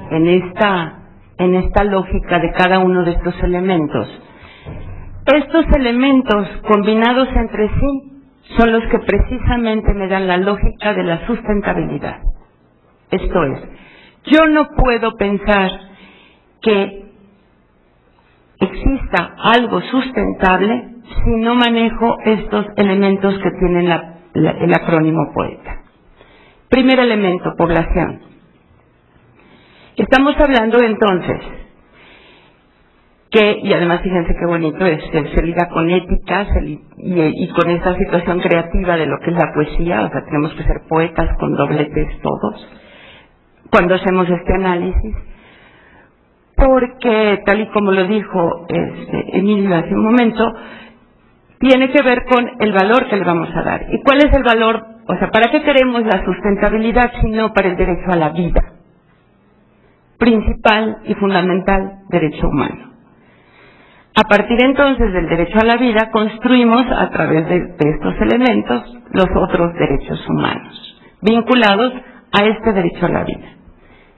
S3: en esta lógica de cada uno de estos elementos, estos elementos combinados entre sí son los que precisamente me dan la lógica de la sustentabilidad. Esto es, yo no puedo pensar que exista algo sustentable si no manejo estos elementos que tienen el acrónimo POETA. Primer elemento, población. Estamos hablando entonces y además fíjense qué bonito se liga con ética y con esta situación creativa de lo que es la poesía, o sea, tenemos que ser poetas con dobletes todos, cuando hacemos este análisis, porque tal y como lo dijo Emilio hace un momento, tiene que ver con el valor que le vamos a dar. ¿Y cuál es el valor? O sea, ¿para qué queremos la sustentabilidad si no para el derecho a la vida? Principal y fundamental derecho humano. A partir entonces del derecho a la vida construimos a través de estos elementos los otros derechos humanos, vinculados a este derecho a la vida.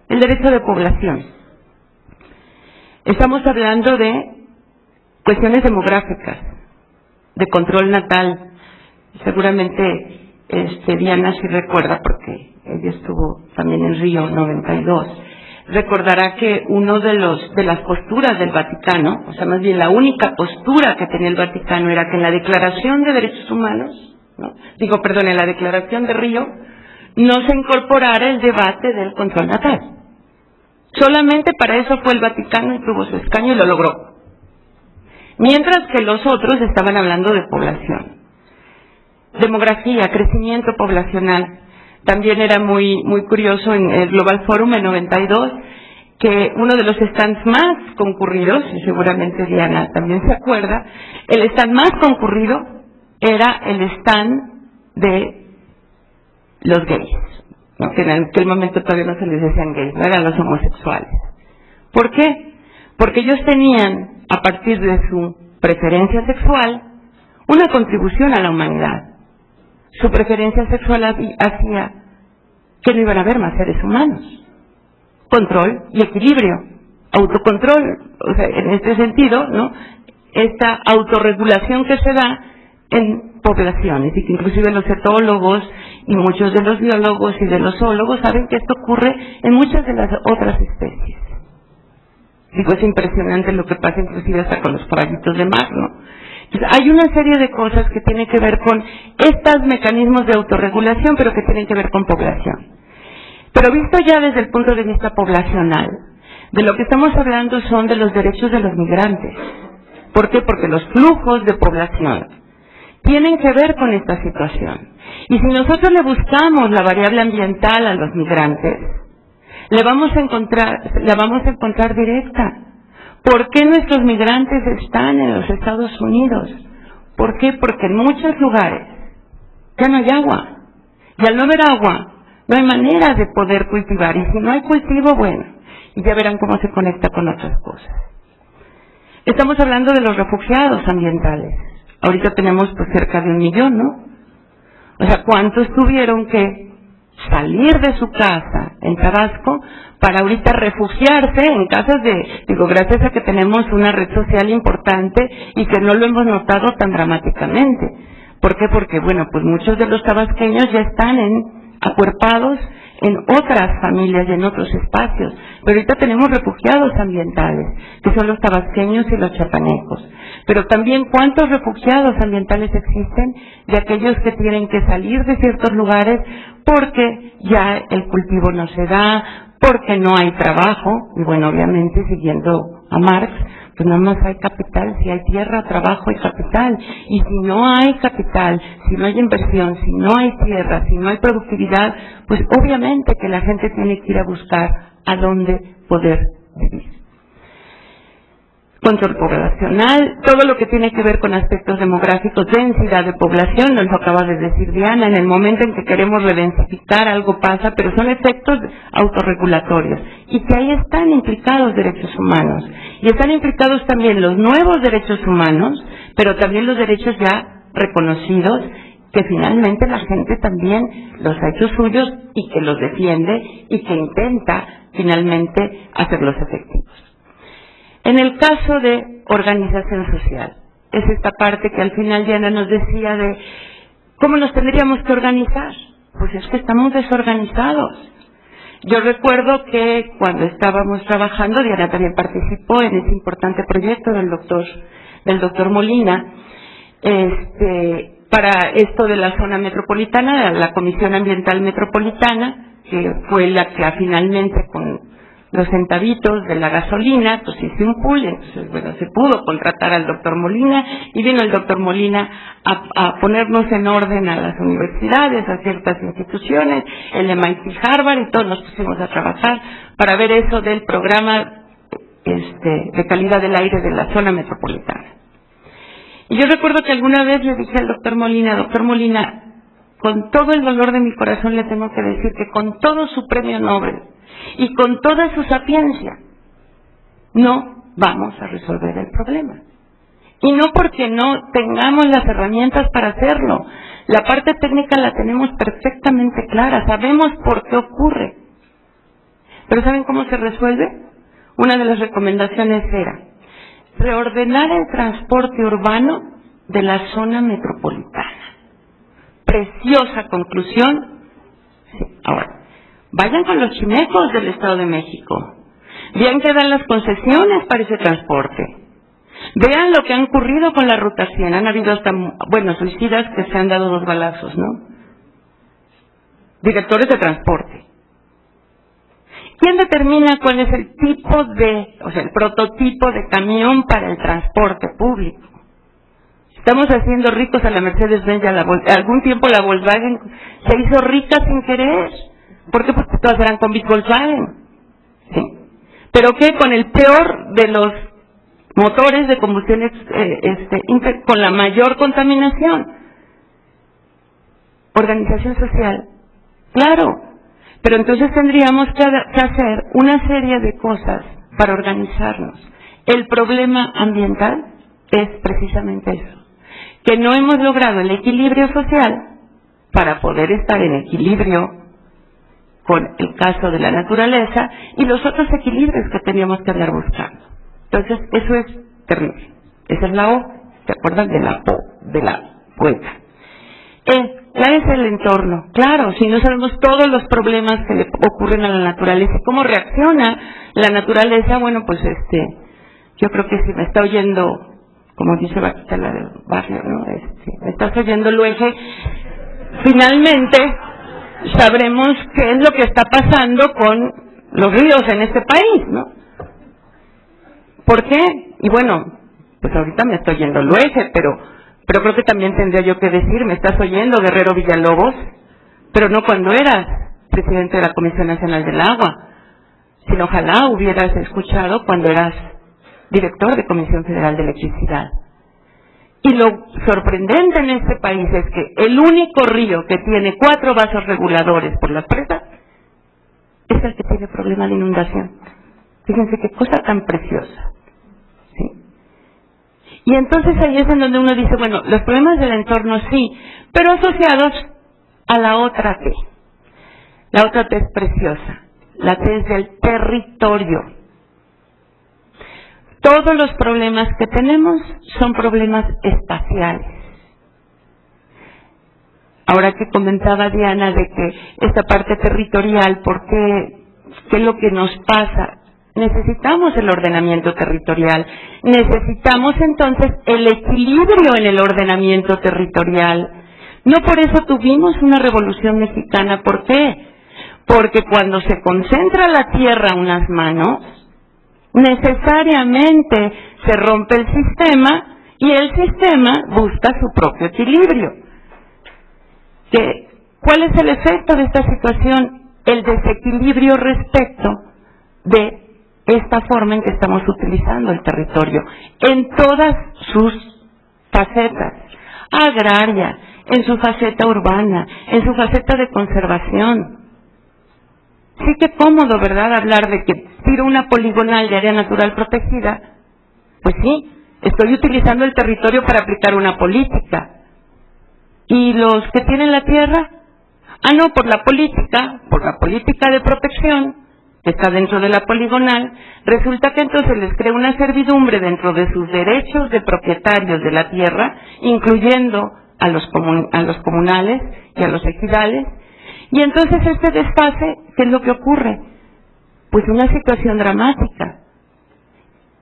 S3: El derecho de población. Estamos hablando de cuestiones demográficas, de control natal. Seguramente Diana sí recuerda, porque ella estuvo también en Río 92, recordará que uno de las posturas del Vaticano, o sea, más bien la única postura que tenía el Vaticano era que en la Declaración de Derechos Humanos, en la Declaración de Río, no se incorporara el debate del control natal. Solamente para eso fue el Vaticano y tuvo su escaño y lo logró. Mientras que los otros estaban hablando de población. Demografía, crecimiento poblacional. También era muy curioso en el Global Forum en 92 que uno de los stands más concurridos, y seguramente Diana también se acuerda, el stand más concurrido era el stand de los gays, ¿no? Que en aquel momento todavía no se les decían gays, no eran los homosexuales. ¿Por qué? Porque ellos tenían, a partir de su preferencia sexual, una contribución a la humanidad. Su preferencia sexual hacía que no iban a haber más seres humanos. Control y equilibrio, autocontrol, o sea, en este sentido, ¿no? Esta autorregulación que se da en poblaciones y que inclusive los etólogos y muchos de los biólogos y de los zoólogos saben que esto ocurre en muchas de las otras especies. Digo, es impresionante lo que pasa inclusive hasta con los caballitos de mar, ¿no? Entonces, hay una serie de cosas que tienen que ver con estos mecanismos de autorregulación, pero que tienen que ver con población. Pero visto ya desde el punto de vista poblacional, de lo que estamos hablando son de los derechos de los migrantes. ¿Por qué? Porque los flujos de población tienen que ver con esta situación. Y si nosotros le buscamos la variable ambiental a los migrantes, la vamos a encontrar directa. ¿Por qué nuestros migrantes están en los Estados Unidos? ¿Por qué? Porque en muchos lugares ya no hay agua. Y al no haber agua, no hay manera de poder cultivar. Y si no hay cultivo, bueno, y ya verán cómo se conecta con otras cosas. Estamos hablando de los refugiados ambientales. Ahorita tenemos pues cerca de 1 millón, ¿no? O sea, ¿cuántos tuvieron que salir de su casa en Tabasco para ahorita refugiarse en casas gracias a que tenemos una red social importante y que no lo hemos notado tan dramáticamente? ¿Por qué? Porque, bueno, pues muchos de los tabasqueños ya están acuerpados en otras familias y en otros espacios. Pero ahorita tenemos refugiados ambientales, que son los tabasqueños y los chiapanecos. Pero también, ¿cuántos refugiados ambientales existen de aquellos que tienen que salir de ciertos lugares porque ya el cultivo no se da, porque no hay trabajo? Y bueno, obviamente, siguiendo a Marx, pues nada más hay capital. Si hay tierra, trabajo y capital. Y si no hay capital, si no hay inversión, si no hay tierra, si no hay productividad, pues obviamente que la gente tiene que ir a buscar a dónde poder vivir. Control poblacional, todo lo que tiene que ver con aspectos demográficos, densidad de población, nos lo acaba de decir Diana, en el momento en que queremos redensificar algo pasa, pero son efectos autorregulatorios, y que ahí están implicados derechos humanos, y están implicados también los nuevos derechos humanos, pero también los derechos ya reconocidos, que finalmente la gente también los ha hecho suyos y que los defiende y que intenta finalmente hacerlos efectivos. En el caso de organización social, es esta parte que al final Diana nos decía de cómo nos tendríamos que organizar. Pues es que estamos desorganizados. Yo recuerdo que cuando estábamos trabajando, Diana también participó en ese importante proyecto del doctor Molina, para esto de la zona metropolitana, la Comisión Ambiental Metropolitana, que fue la que finalmente con los centavitos de la gasolina, pues hice un pool, entonces bueno, se pudo contratar al doctor Molina, y vino el doctor Molina a ponernos en orden a las universidades, a ciertas instituciones, el MIT, Harvard, y todos nos pusimos a trabajar para ver eso del programa de calidad del aire de la zona metropolitana. Y yo recuerdo que alguna vez le dije al doctor Molina, con todo el dolor de mi corazón le tengo que decir que con todo su premio Nobel y con toda su sapiencia, no vamos a resolver el problema. Y no porque no tengamos las herramientas para hacerlo. La parte técnica la tenemos perfectamente clara, sabemos por qué ocurre. Pero ¿saben cómo se resuelve? Una de las recomendaciones era reordenar el transporte urbano de la zona metropolitana. Preciosa conclusión. Sí, ahora, vayan con los chimecos del Estado de México. Vean que dan las concesiones para ese transporte. Vean lo que ha ocurrido con la Ruta 100. Han habido hasta, suicidas que se han dado 2 balazos, ¿no? Directores de transporte. ¿Quién determina cuál es el tipo el prototipo de camión para el transporte público? Estamos haciendo ricos a la Mercedes-Benz, algún tiempo la Volkswagen se hizo rica sin querer. ¿Por qué? Porque todas eran con Volkswagen. ¿Sí? ¿Pero qué? Con el peor de los motores de combustión con la mayor contaminación. Organización social. Claro. Pero entonces tendríamos que hacer una serie de cosas para organizarnos. El problema ambiental es precisamente eso. Que no hemos logrado el equilibrio social para poder estar en equilibrio con el caso de la naturaleza y los otros equilibrios que teníamos que andar buscando. Entonces, eso es terrible. Esa es la O, ¿se acuerdan de la O, de la poeta? ¿Cuál es el entorno? Claro, si no sabemos todos los problemas que le ocurren a la naturaleza y cómo reacciona la naturaleza, yo creo que si me está oyendo, como dice Vaquita, la del barrio, ¿no? Me estás oyendo el eje, finalmente sabremos qué es lo que está pasando con los ríos en este país, ¿no? ¿Por qué? Y pues ahorita me estoy oyendo el eje, pero creo que también tendría yo que decir, me estás oyendo, Guerrero Villalobos, pero no cuando eras presidente de la Comisión Nacional del Agua, sino ojalá hubieras escuchado cuando eras director de Comisión Federal de Electricidad. Y lo sorprendente en este país es que el único río que tiene 4 vasos reguladores por las presas es el que tiene problema de inundación. Fíjense qué cosa tan preciosa. ¿Sí? Y entonces ahí es en donde uno dice, los problemas del entorno sí, pero asociados a la otra T. La otra T es preciosa. La T es del territorio. Todos los problemas que tenemos son problemas espaciales. Ahora que comentaba Diana de que esta parte territorial, ¿qué es lo que nos pasa? Necesitamos el ordenamiento territorial. Necesitamos entonces el equilibrio en el ordenamiento territorial. No por eso tuvimos una revolución mexicana. ¿Por qué? Porque cuando se concentra la tierra en unas manos, necesariamente se rompe el sistema y el sistema busca su propio equilibrio. ¿Cuál es el efecto de esta situación? El desequilibrio respecto de esta forma en que estamos utilizando el territorio, en todas sus facetas, agraria, en su faceta urbana, en su faceta de conservación. Sí que cómodo, ¿verdad?, hablar de que tiro una poligonal de área natural protegida. Pues sí, estoy utilizando el territorio para aplicar una política. ¿Y los que tienen la tierra? No, por la política de protección, que está dentro de la poligonal, resulta que entonces les crea una servidumbre dentro de sus derechos de propietarios de la tierra, incluyendo a los comunales y a los ejidales, y entonces este desfase, ¿qué es lo que ocurre? Pues una situación dramática.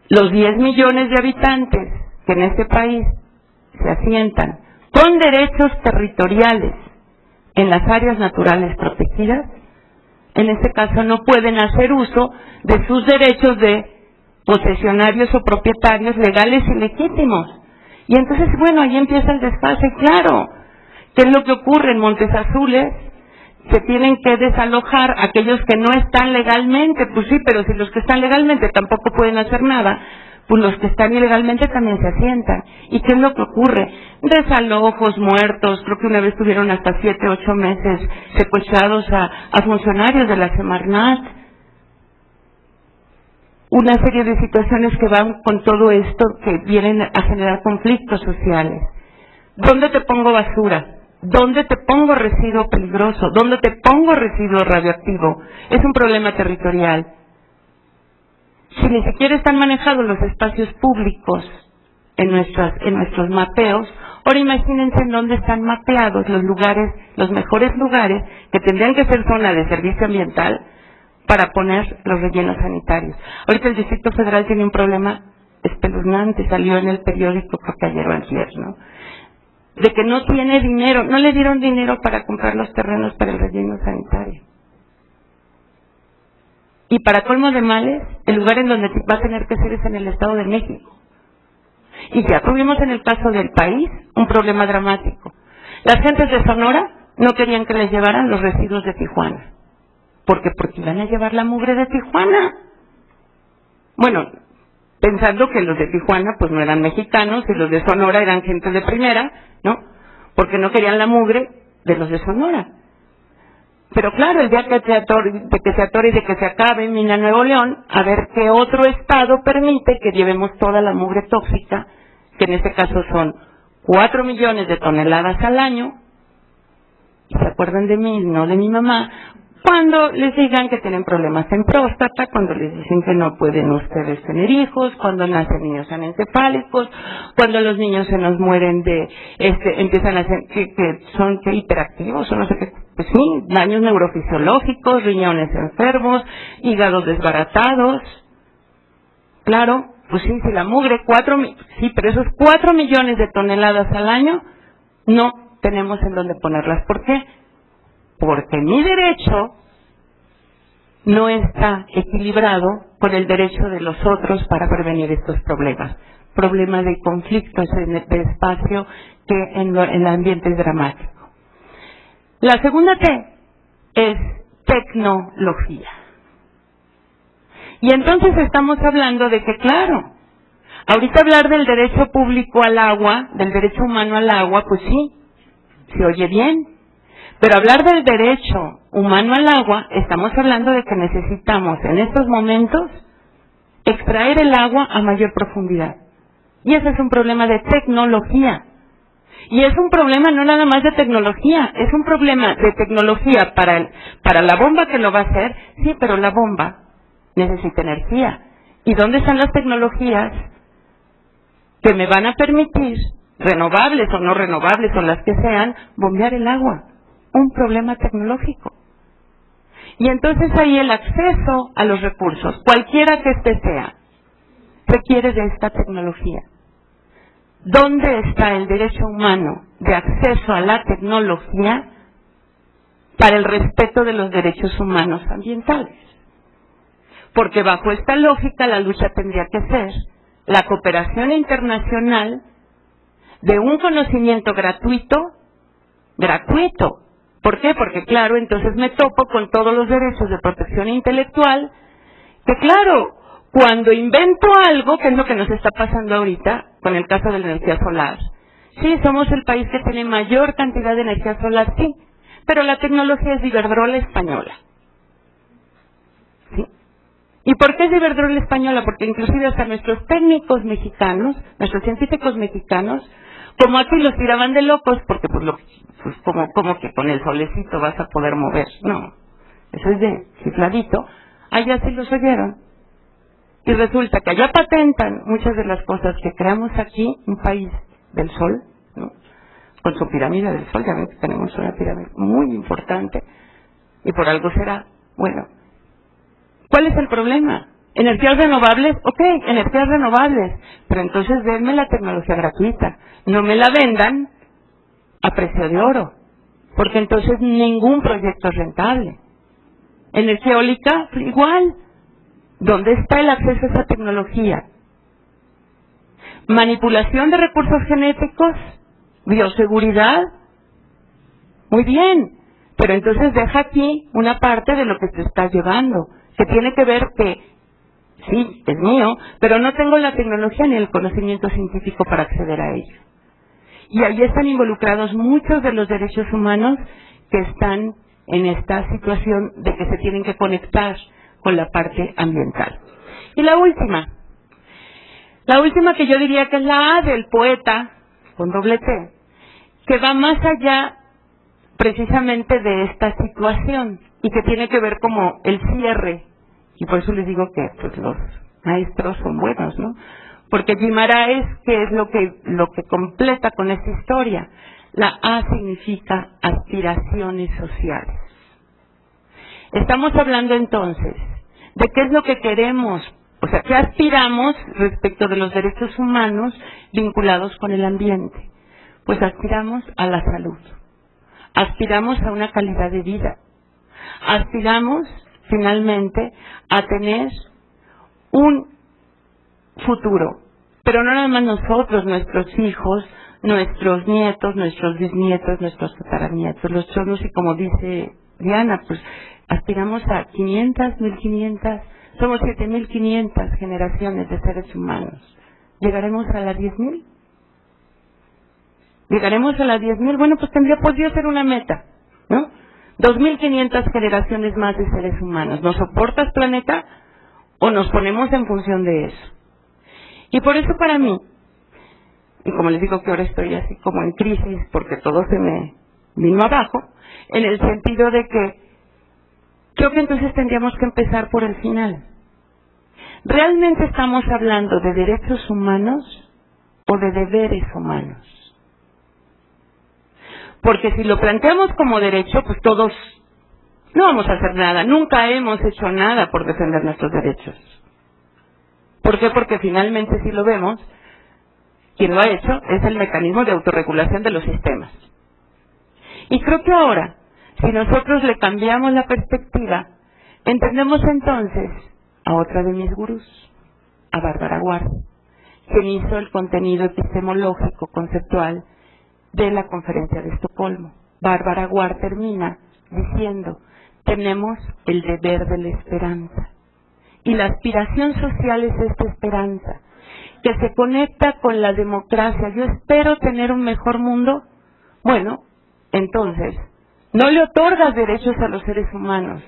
S3: Los 10 millones de habitantes que en este país se asientan con derechos territoriales en las áreas naturales protegidas, en este caso no pueden hacer uso de sus derechos de posesionarios o propietarios legales y legítimos. Y entonces, bueno, ahí empieza el desfase, claro. ¿Qué es lo que ocurre en Montes Azules? Se tienen que desalojar aquellos que no están legalmente, pues sí, pero si los que están legalmente tampoco pueden hacer nada, pues los que están ilegalmente también se asientan. ¿Y qué es lo que ocurre? Desalojos, muertos, creo que una vez tuvieron hasta 7, 8 meses secuestrados a funcionarios de la Semarnat. Una serie de situaciones que van con todo esto, que vienen a generar conflictos sociales. ¿Dónde te pongo basura? ¿Dónde te pongo residuo peligroso? ¿Dónde te pongo residuo radioactivo? Es un problema territorial. Si ni siquiera están manejados los espacios públicos en nuestros mapeos, ahora imagínense en dónde están mapeados los lugares, los mejores lugares que tendrían que ser zona de servicio ambiental para poner los rellenos sanitarios. Ahorita el Distrito Federal tiene un problema espeluznante, salió en el periódico creo que ayer o antier, ¿no?, de que no tiene dinero, no le dieron dinero para comprar los terrenos para el relleno sanitario. Y para colmo de males, el lugar en donde va a tener que ser es en el Estado de México. Y ya tuvimos en el caso del país un problema dramático. Las gentes de Sonora no querían que les llevaran los residuos de Tijuana. ¿Por qué? Porque iban a llevar la mugre de Tijuana. Bueno, pensando que los de Tijuana pues no eran mexicanos y los de Sonora eran gente de primera, ¿no? Porque no querían la mugre de los de Sonora. Pero claro, el día que se atore y de que se acabe Mina Nuevo León, a ver qué otro estado permite que llevemos toda la mugre tóxica, que en este caso son 4 millones de toneladas al año. Y se acuerdan de mí, no de mi mamá, cuando les digan que tienen problemas en próstata, cuando les dicen que no pueden ustedes tener hijos, cuando nacen niños anencefálicos, cuando los niños se nos mueren empiezan a ser que son hiperactivos o no sé qué, pues sí, daños neurofisiológicos, riñones enfermos, hígados desbaratados. Claro, pues sí, si la mugre, sí, pero esos 4 millones de toneladas al año no tenemos en dónde ponerlas. ¿Por qué? Porque mi derecho no está equilibrado con el derecho de los otros para prevenir estos problemas. Problemas de conflictos de espacio que en el ambiente es dramático. La segunda T es tecnología. Y entonces estamos hablando de que, claro, ahorita hablar del derecho público al agua, del derecho humano al agua, pues sí, se oye bien. Pero hablar del derecho humano al agua, estamos hablando de que necesitamos en estos momentos extraer el agua a mayor profundidad. Y ese es un problema de tecnología. Y es un problema no nada más de tecnología, es un problema de tecnología para la bomba que lo va a hacer, sí, pero la bomba necesita energía. ¿Y dónde están las tecnologías que me van a permitir, renovables o no renovables o las que sean, bombear el agua? Un problema tecnológico. Y entonces ahí el acceso a los recursos, cualquiera que éste sea, requiere de esta tecnología. ¿Dónde está el derecho humano de acceso a la tecnología para el respeto de los derechos humanos ambientales? Porque bajo esta lógica la lucha tendría que ser la cooperación internacional de un conocimiento gratuito. ¿Por qué? Porque claro, entonces me topo con todos los derechos de protección intelectual, que claro, cuando invento algo, que es lo que nos está pasando ahorita con el caso de la energía solar. Sí, somos el país que tiene mayor cantidad de energía solar, sí, pero la tecnología es de Iberdrola española. ¿Sí? ¿Y por qué es de Iberdrola española? Porque inclusive hasta nuestros técnicos mexicanos, nuestros científicos mexicanos, como aquí los tiraban de locos, porque pues como que con el solecito vas a poder mover. No, eso es de chifladito. Allá sí los oyeron. Y resulta que allá patentan muchas de las cosas que creamos aquí, un país del sol, ¿no? Con su pirámide del sol, ya ven que tenemos una pirámide muy importante, y por algo será. Bueno, ¿cuál es el problema? ¿Energías renovables? Ok, energías renovables, pero entonces denme la tecnología gratuita, no me la vendan a precio de oro, porque entonces ningún proyecto es rentable. Energía eólica, igual. ¿Dónde está el acceso a esa tecnología? Manipulación de recursos genéticos, bioseguridad, muy bien, pero entonces deja aquí una parte de lo que te estás llevando, que tiene que ver que, sí, es mío, pero no tengo la tecnología ni el conocimiento científico para acceder a ello. Y ahí están involucrados muchos de los derechos humanos que están en esta situación de que se tienen que conectar con la parte ambiental. Y la última que yo diría que es la A del poeta, con doble T, que va más allá precisamente de esta situación y que tiene que ver como el cierre, y por eso les digo que pues los maestros son buenos, ¿no? Porque Guimaraes, que es lo que completa con esta historia, la A significa aspiraciones sociales. Estamos hablando entonces de qué es lo que queremos, o sea, qué aspiramos respecto de los derechos humanos vinculados con el ambiente. Pues aspiramos a la salud, aspiramos a una calidad de vida, aspiramos finalmente a tener un futuro, pero no nada más nosotros, nuestros hijos, nuestros nietos, nuestros bisnietos, nuestros tataranietos, los chonos, y como dice Diana, pues aspiramos a 500, 1500, somos 7500 generaciones de seres humanos. ¿Llegaremos a las 10,000? ¿Llegaremos a las 10,000? Bueno, pues podría ser una meta, ¿no? 2500 generaciones más de seres humanos. ¿Nos soportas, planeta? ¿O nos ponemos en función de eso? Y por eso para mí, y como les digo que ahora estoy así como en crisis porque todo se me vino abajo, en el sentido de que creo que entonces tendríamos que empezar por el final. ¿Realmente estamos hablando de derechos humanos o de deberes humanos? Porque si lo planteamos como derecho, pues todos no vamos a hacer nada, nunca hemos hecho nada por defender nuestros derechos. ¿Por qué? Porque finalmente, si lo vemos, quien lo ha hecho es el mecanismo de autorregulación de los sistemas. Y creo que ahora, si nosotros le cambiamos la perspectiva, entendemos entonces a otra de mis gurús, a Bárbara Ward, quien hizo el contenido epistemológico conceptual de la Conferencia de Estocolmo. Bárbara Ward termina diciendo: tenemos el deber de la esperanza. Y la aspiración social es esta esperanza, que se conecta con la democracia. Yo espero tener un mejor mundo. Bueno, entonces, no le otorgas derechos a los seres humanos.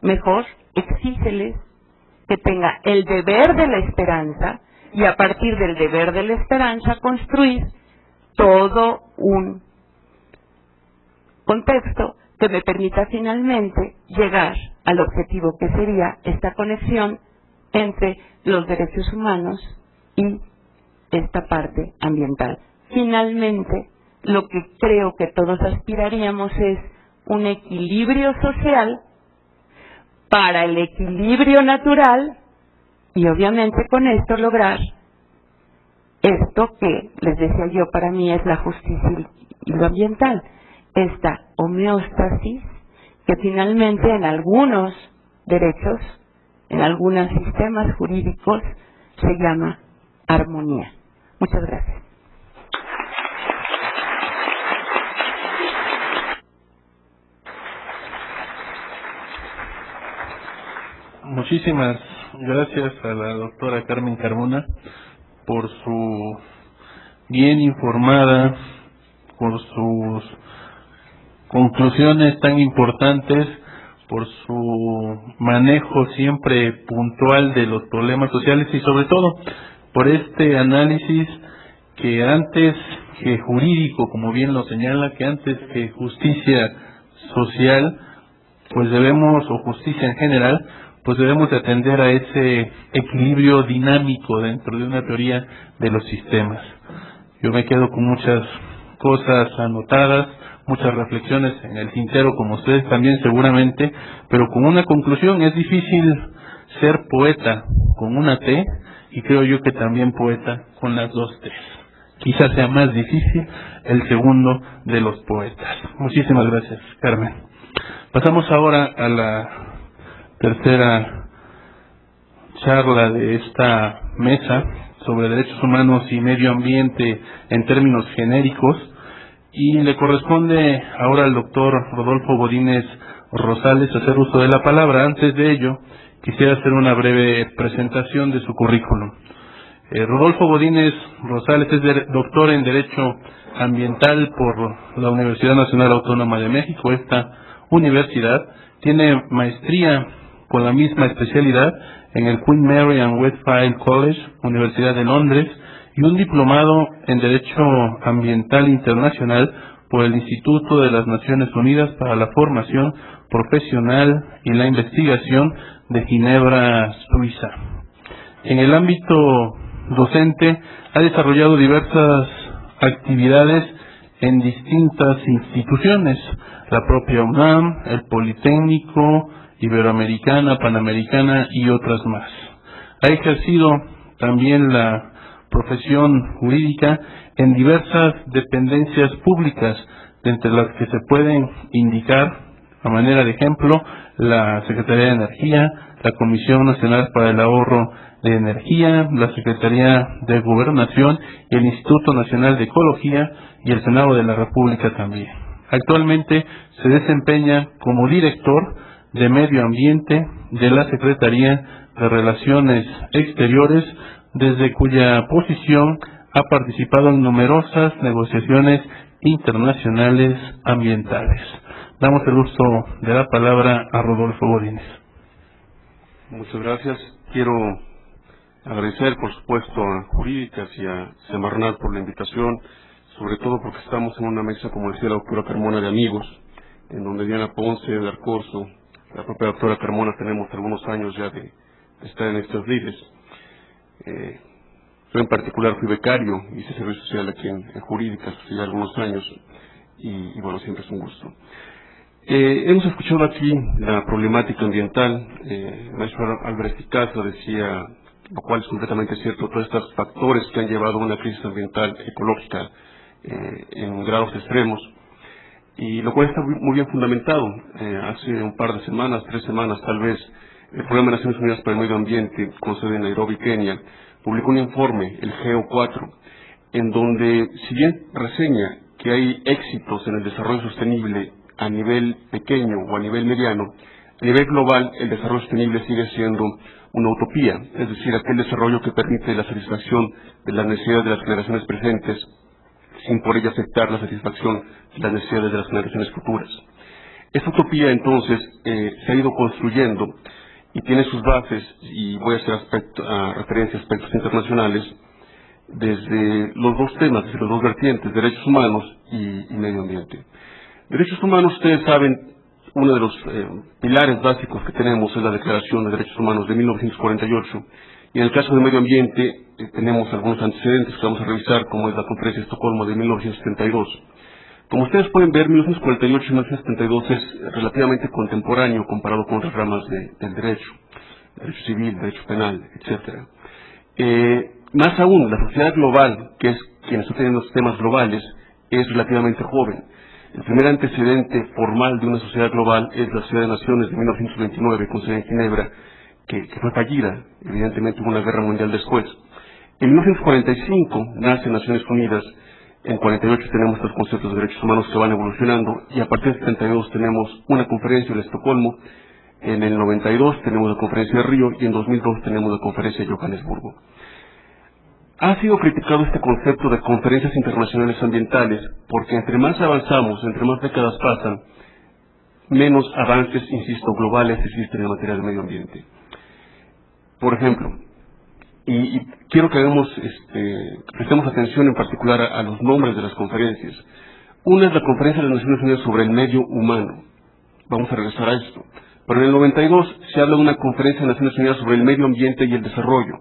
S3: Mejor, exígeles que tenga el deber de la esperanza, y a partir del deber de la esperanza construir todo un contexto que me permita finalmente llegar al objetivo, que sería esta conexión entre los derechos humanos y esta parte ambiental. Finalmente, lo que creo que todos aspiraríamos es un equilibrio social para el equilibrio natural, y obviamente con esto lograr esto que les decía yo, para mí es la justicia y lo ambiental, esta homeostasis que finalmente en algunos derechos, en algunos sistemas jurídicos, se llama armonía. Muchas gracias.
S1: Muchísimas gracias a la doctora Carmen Carmona por su bien informada, por sus conclusiones tan importantes, por su manejo siempre puntual de los problemas sociales y sobre todo por este análisis que antes que jurídico, como bien lo señala, que antes que justicia social, pues debemos, o justicia en general, pues debemos de atender a ese equilibrio dinámico dentro de una teoría de los sistemas. Yo me quedo con muchas cosas anotadas, muchas reflexiones en el tintero, como ustedes también seguramente, pero con una conclusión: es difícil ser poeta con una T, y creo yo que también poeta con las dos T's. Quizás sea más difícil el segundo de los poetas. Muchísimas gracias, Carmen. Pasamos ahora a la tercera charla de esta mesa sobre derechos humanos y medio ambiente en términos genéricos, y le corresponde ahora al doctor Rodolfo Godínez Rosales hacer uso de la palabra. Antes de ello, quisiera hacer una breve presentación de su currículum. Rodolfo Godínez Rosales es doctor en Derecho Ambiental por la Universidad Nacional Autónoma de México. Esta universidad tiene maestría con la misma especialidad en el Queen Mary and Westphal College, Universidad de Londres, y un diplomado en Derecho Ambiental Internacional por el Instituto de las Naciones Unidas para la Formación Profesional y la Investigación de Ginebra, Suiza. En el ámbito docente ha desarrollado diversas actividades en distintas instituciones: la propia UNAM, el Politécnico, Iberoamericana, Panamericana y otras más. Ha ejercido también la profesión jurídica en diversas dependencias públicas, entre las que se pueden indicar, a manera de ejemplo, la Secretaría de Energía, la Comisión Nacional para el Ahorro de Energía, la Secretaría de Gobernación y el Instituto Nacional de Ecología, y el Senado de la República también. Actualmente se desempeña como director de Medio Ambiente de la Secretaría de Relaciones Exteriores, desde cuya posición ha participado en numerosas negociaciones internacionales ambientales. Damos el uso de la palabra a Rodolfo Godínez.
S4: Muchas gracias. Quiero agradecer, por supuesto, a Jurídicas y a Semarnat por la invitación, sobre todo porque estamos en una mesa, como decía la doctora Carmona, de amigos, en donde Diana Ponce, Edgar Corso, la propia doctora Carmona, tenemos algunos años ya de estar en estos lides. Yo en particular fui becario, hice servicio social aquí en Jurídicas hace ya algunos años, y bueno, siempre es un gusto. Hemos escuchado aquí la problemática ambiental. El maestro Albrecht Picasso decía, lo cual es completamente cierto, todos estos factores que han llevado a una crisis ambiental ecológica en grados extremos, y lo cual está muy bien fundamentado. Hace un par de semanas, 3 semanas tal vez, el Programa de Naciones Unidas para el Medio Ambiente, con sede en Nairobi, Kenia, publicó un informe, el GEO4, en donde, si bien reseña que hay éxitos en el desarrollo sostenible a nivel pequeño o a nivel mediano, a nivel global el desarrollo sostenible sigue siendo una utopía, es decir, aquel desarrollo que permite la satisfacción de las necesidades de las generaciones presentes sin por ello afectar la satisfacción de las necesidades de las generaciones futuras. Esta utopía entonces se ha ido construyendo y tiene sus bases, y voy a hacer referencia a aspectos internacionales, desde los dos temas, desde los dos vertientes, derechos humanos y medio ambiente. Derechos humanos, ustedes saben, uno de los pilares básicos que tenemos es la Declaración de Derechos Humanos de 1948, y en el caso del medio ambiente tenemos algunos antecedentes que vamos a revisar, como es la Conferencia de Estocolmo de 1972. Como ustedes pueden ver, 1948 y 1972 es relativamente contemporáneo comparado con otras ramas del derecho civil, derecho penal, etcétera. Más aún, la sociedad global, que es quien está teniendo los temas globales, es relativamente joven. El primer antecedente formal de una sociedad global es la Sociedad de Naciones de 1929, con sede en Ginebra, que fue fallida. Evidentemente hubo una guerra mundial después. En 1945 nace Naciones Unidas, en 48 tenemos estos conceptos de derechos humanos que van evolucionando, y a partir del 72 tenemos una conferencia en Estocolmo, en el 92 tenemos la conferencia de Río, y en 2002 tenemos la conferencia de Johannesburgo. Ha sido criticado este concepto de conferencias internacionales ambientales, porque entre más avanzamos, entre más décadas pasan, menos avances, insisto, globales existen en materia de medio ambiente. Por ejemplo, y quiero que prestemos atención en particular a los nombres de las conferencias. Una es la Conferencia de las Naciones Unidas sobre el Medio Humano. Vamos a regresar a esto. Pero en el 92 se habla de una Conferencia de Naciones Unidas sobre el Medio Ambiente y el Desarrollo.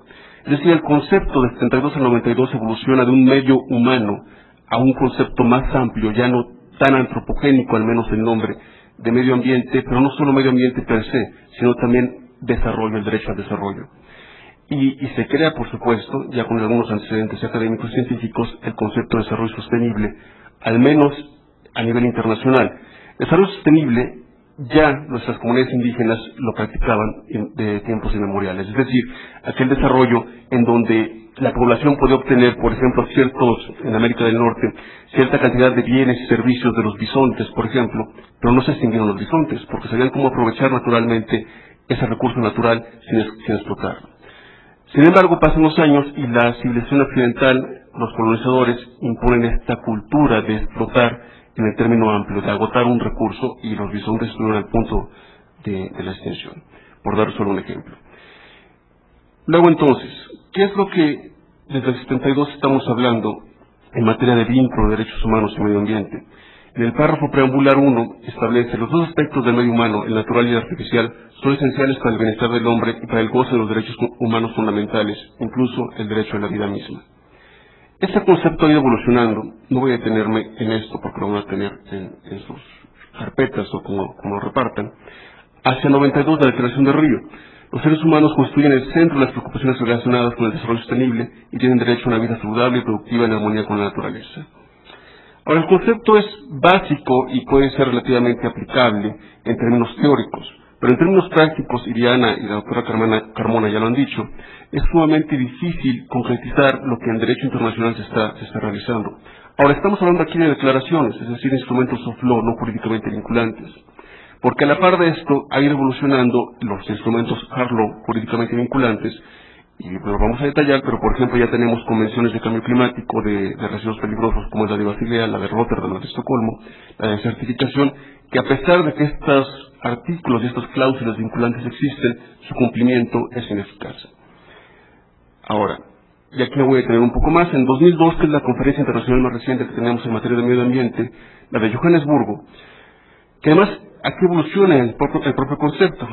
S4: Es decir, el concepto de 72 al 92 evoluciona de un medio humano a un concepto más amplio, ya no tan antropogénico, al menos el nombre, de medio ambiente, pero no solo medio ambiente per se, sino también desarrollo, el derecho al desarrollo. Y se crea, por supuesto, ya con algunos antecedentes académicos y científicos, el concepto de desarrollo sostenible, al menos a nivel internacional. Desarrollo sostenible, ya nuestras comunidades indígenas lo practicaban de tiempos inmemoriales, es decir, aquel desarrollo en donde la población puede obtener, por ejemplo, en América del Norte, cierta cantidad de bienes y servicios de los bisontes, por ejemplo, pero no se extinguieron los bisontes, porque sabían cómo aprovechar naturalmente ese recurso natural sin explotarlo. Sin embargo, pasan los años y la civilización occidental, los colonizadores, imponen esta cultura de explotar en el término amplio, de agotar un recurso, y los bisontes estuvieron al punto de la extinción, por dar solo un ejemplo. Luego entonces, ¿qué es lo que desde el 72 estamos hablando en materia de vínculo de derechos humanos y medio ambiente? En el párrafo preambular 1 establece los dos aspectos del medio humano, el natural y el artificial, son esenciales para el bienestar del hombre y para el goce de los derechos humanos fundamentales, incluso el derecho a la vida misma. Este concepto ha ido evolucionando, no voy a detenerme en esto porque lo van a tener en sus carpetas o como lo repartan. Hacia 92 la Declaración de Río. Los seres humanos constituyen el centro de las preocupaciones relacionadas con el desarrollo sostenible y tienen derecho a una vida saludable y productiva en armonía con la naturaleza. Ahora, el concepto es básico y puede ser relativamente aplicable en términos teóricos, pero en términos prácticos, y Diana y la doctora Carmona ya lo han dicho, es sumamente difícil concretizar lo que en derecho internacional se está realizando. Ahora, estamos hablando aquí de declaraciones, es decir, instrumentos soft law, no jurídicamente vinculantes, porque a la par de esto ha ido evolucionando los instrumentos hard law, jurídicamente vinculantes, y lo vamos a detallar, pero por ejemplo ya tenemos convenciones de cambio climático, de residuos peligrosos, como es la de Basilea, la de Rotterdam, la de Estocolmo, la de certificación, que a pesar de que estos artículos y estas cláusulas vinculantes existen, su cumplimiento es ineficaz. Ahora, y aquí me voy a detener un poco más, en 2002, que es la conferencia internacional más reciente que tenemos en materia de medio ambiente, la de Johannesburgo, que además aquí evoluciona el propio concepto.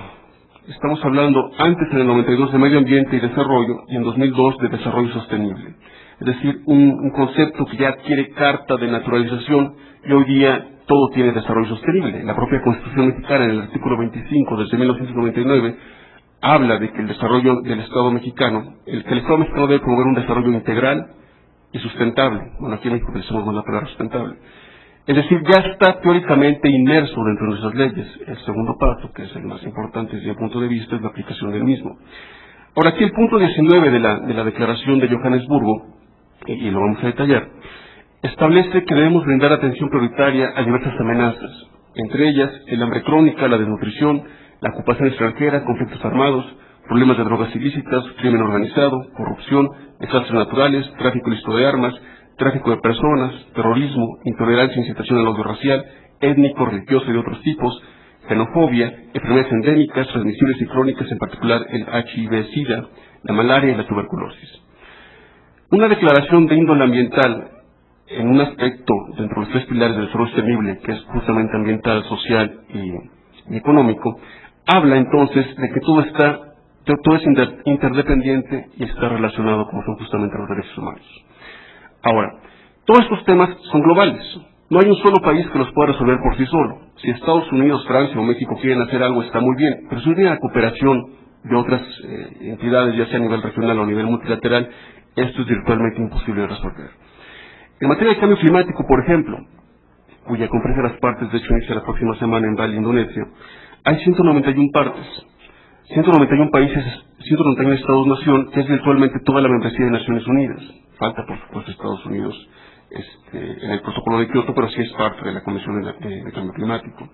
S4: Estamos hablando antes, en el 92, de medio ambiente y desarrollo, y en 2002 de desarrollo sostenible. Es decir, un concepto que ya adquiere carta de naturalización, y hoy día todo tiene desarrollo sostenible. La propia Constitución mexicana, en el artículo 25 desde 1999, habla de que el desarrollo del Estado mexicano, que el Estado mexicano debe promover un desarrollo integral y sustentable. Bueno, aquí en México utilizamos más la palabra sustentable. Es decir, ya está teóricamente inmerso dentro de nuestras leyes. El segundo paso, que es el más importante desde mi punto de vista, es la aplicación del mismo. Ahora, aquí el punto 19 de la Declaración de Johannesburgo, y lo vamos a detallar, establece que debemos brindar atención prioritaria a diversas amenazas, entre ellas el hambre crónica, la desnutrición, la ocupación extranjera, conflictos armados, problemas de drogas ilícitas, crimen organizado, corrupción, desastres naturales, tráfico ilícito de armas, tráfico de personas, terrorismo, intolerancia e incitación al odio racial, étnico, religioso y de otros tipos, xenofobia, enfermedades endémicas, transmisibles y crónicas, en particular el HIV-Sida, la malaria y la tuberculosis. Una declaración de índole ambiental en un aspecto dentro de los tres pilares del desarrollo sostenible, que es justamente ambiental, social y económico, habla entonces de que todo es interdependiente y está relacionado como son justamente los derechos humanos. Ahora, todos estos temas son globales. No hay un solo país que los pueda resolver por sí solo. Si Estados Unidos, Francia o México quieren hacer algo, está muy bien, pero si no tiene la cooperación de otras entidades, ya sea a nivel regional o a nivel multilateral, esto es virtualmente imposible de resolver. En materia de cambio climático, por ejemplo, cuya conferencia de las partes de hecho inicia la próxima semana en Bali, Indonesia, hay 191 partes. 191 países, 191 Estados-nación, que es virtualmente toda la membresía de Naciones Unidas. Falta, por supuesto, Estados Unidos en el protocolo de Kioto, pero sí es parte de la Convención de Cambio Climático.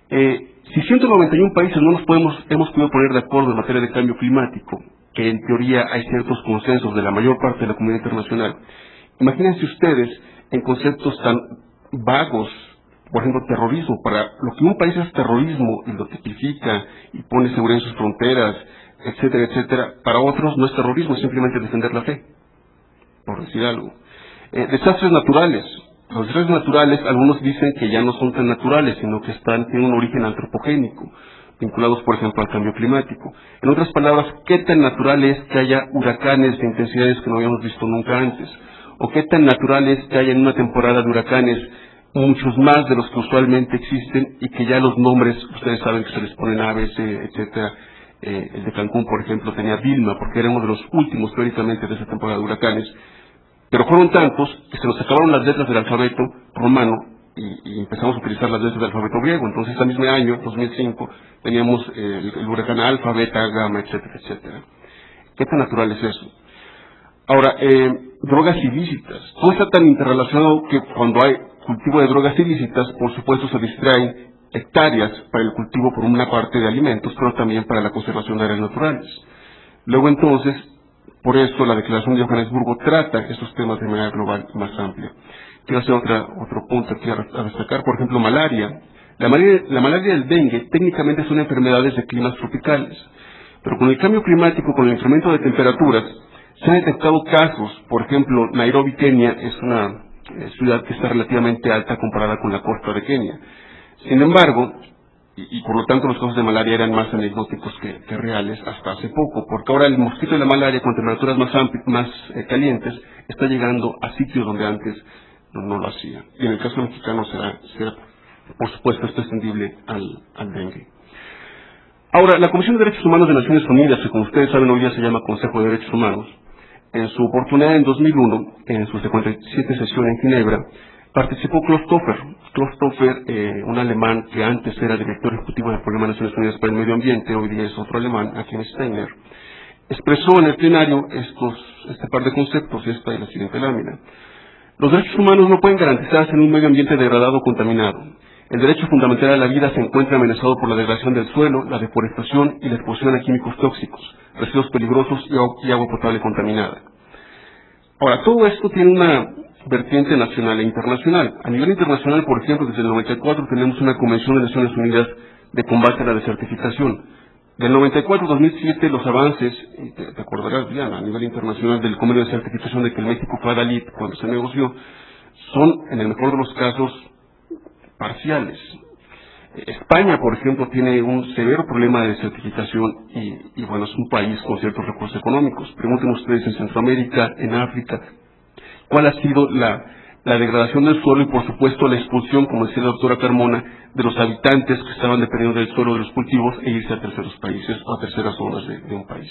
S4: Si 191 países no hemos podido poner de acuerdo en materia de cambio climático, que en teoría hay ciertos consensos de la mayor parte de la comunidad internacional, imagínense ustedes en conceptos tan vagos, por ejemplo, terrorismo. Para lo que un país es terrorismo y lo tipifica y pone seguridad en sus fronteras, etcétera, etcétera, para otros no es terrorismo, es simplemente defender la fe, por decir algo. Desastres naturales. Los desastres naturales, algunos dicen que ya no son tan naturales, sino que tienen un origen antropogénico, vinculados, por ejemplo, al cambio climático. En otras palabras, ¿qué tan natural es que haya huracanes de intensidades que no habíamos visto nunca antes? ¿O qué tan natural es que haya en una temporada de huracanes muchos más de los que usualmente existen y que ya los nombres, ustedes saben que se les ponen ABC, etcétera? El de Cancún, por ejemplo, tenía Vilma, porque era uno de los últimos, teóricamente, de esa temporada de huracanes. Pero fueron tantos que se nos acabaron las letras del alfabeto romano y empezamos a utilizar las letras del alfabeto griego. Entonces, ese mismo año, 2005, teníamos el huracán alfa, beta, gamma, etcétera, etcétera. ¿Qué tan natural es eso? Ahora, drogas ilícitas. Todo está tan interrelacionado que cuando hay cultivo de drogas ilícitas, por supuesto se distraen hectáreas para el cultivo por una parte de alimentos, pero también para la conservación de áreas naturales. Luego entonces, por eso la Declaración de Johannesburgo trata estos temas de manera global y más amplia. Quiero hacer otro punto aquí a destacar, por ejemplo, malaria. La malaria y el dengue técnicamente son enfermedades de climas tropicales, pero con el cambio climático, con el incremento de temperaturas, se han detectado casos. Por ejemplo, Nairobi, Kenia, es una ciudad que está relativamente alta comparada con la costa de Kenia. Sin embargo, y por lo tanto los casos de malaria eran más anecdóticos que reales hasta hace poco, porque ahora el mosquito de la malaria con temperaturas más calientes está llegando a sitios donde antes no lo hacía. Y en el caso mexicano será por supuesto, esto extendible al dengue. Ahora, la Comisión de Derechos Humanos de Naciones Unidas, que como ustedes saben hoy día se llama Consejo de Derechos Humanos, en su oportunidad en 2001, en su 57 sesión en Ginebra, participó Klaus Toffer. Klaus Toffer, un alemán que antes era director ejecutivo del Programa de Naciones Unidas para el Medio Ambiente, hoy día es otro alemán, aquí en Steiner, expresó en el plenario este par de conceptos, esta y la siguiente lámina. Los derechos humanos no pueden garantizarse en un medio ambiente degradado o contaminado. El derecho fundamental a la vida se encuentra amenazado por la degradación del suelo, la deforestación y la exposición a químicos tóxicos, residuos peligrosos y agua potable contaminada. Ahora, todo esto tiene una vertiente nacional e internacional. A nivel internacional, por ejemplo, desde el 94 tenemos una Convención de Naciones Unidas de combate a la desertificación. Del 94 al 2007 los avances, y te acordarás, Diana, a nivel internacional del convenio de certificación de que el México fue adalid cuando se negoció, son, en el mejor de los casos, parciales. España, por ejemplo, tiene un severo problema de desertificación y bueno, es un país con ciertos recursos económicos. Pregunten ustedes en Centroamérica, en África, cuál ha sido la degradación del suelo y, por supuesto, la expulsión, como decía la doctora Carmona, de los habitantes que estaban dependiendo del suelo de los cultivos e irse a terceros países o a terceras zonas de un país.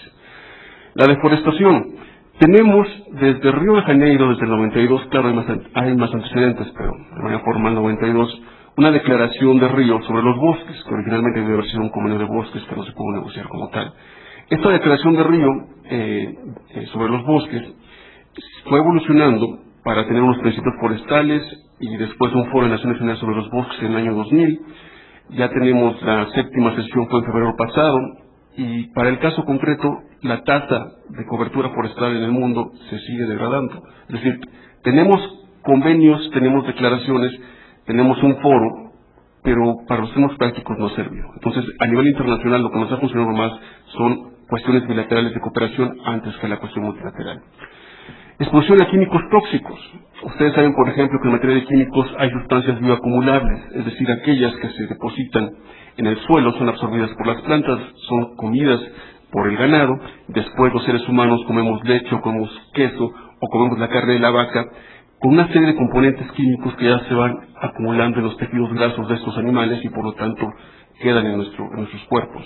S4: La deforestación. Tenemos desde Río de Janeiro, desde el 92, claro, hay más antecedentes, pero de manera formal 92, una declaración de Río sobre los bosques, que originalmente debe haber sido un convenio de bosques que no se pudo negociar como tal. Esta declaración de Río sobre los bosques fue evolucionando para tener unos principios forestales y después un foro de Naciones Unidas sobre los bosques en el año 2000. Ya tenemos la 7ª sesión, fue en febrero pasado, y para el caso concreto, la tasa de cobertura forestal en el mundo se sigue degradando. Es decir, tenemos convenios, tenemos declaraciones, tenemos un foro, pero para los temas prácticos no ha servido. Entonces, a nivel internacional, lo que nos ha funcionado más son cuestiones bilaterales de cooperación antes que la cuestión multilateral. Exposición a químicos tóxicos. Ustedes saben, por ejemplo, que en materia de químicos hay sustancias bioacumulables, es decir, aquellas que se depositan en el suelo son absorbidas por las plantas, son comidas por el ganado, después los seres humanos comemos leche o comemos queso o comemos la carne de la vaca, con una serie de componentes químicos que ya se van acumulando en los tejidos grasos de estos animales y por lo tanto quedan en nuestros cuerpos.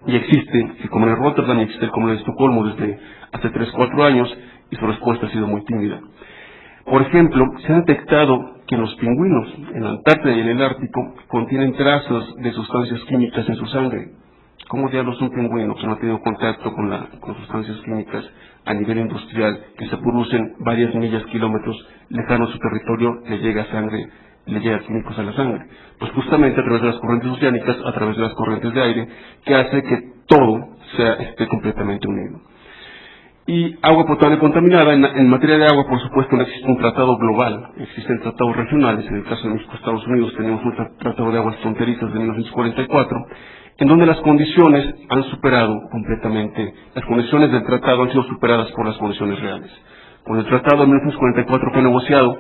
S4: Y existe el Convenio de Rotterdam, existe el Convenio de Estocolmo desde hace 3-4 años y su respuesta ha sido muy tímida. Por ejemplo, se ha detectado que los pingüinos en la Antártida y en el Ártico contienen trazas de sustancias químicas en su sangre. ¿Cómo diablos un pingüino que no ha tenido contacto con sustancias químicas a nivel industrial que se producen varias millas, kilómetros lejanos de su territorio, le llega sangre, le llega químicos a la sangre? Pues justamente a través de las corrientes oceánicas, a través de las corrientes de aire, que hace que todo esté completamente unido. Y agua potable contaminada. En materia de agua, por supuesto, no existe un tratado global, existen tratados regionales. En el caso de México, Estados Unidos, tenemos un tratado de aguas fronterizas de 1944, en donde las condiciones han superado completamente, las condiciones del tratado han sido superadas por las condiciones reales. Cuando el tratado de 1944 fue negociado,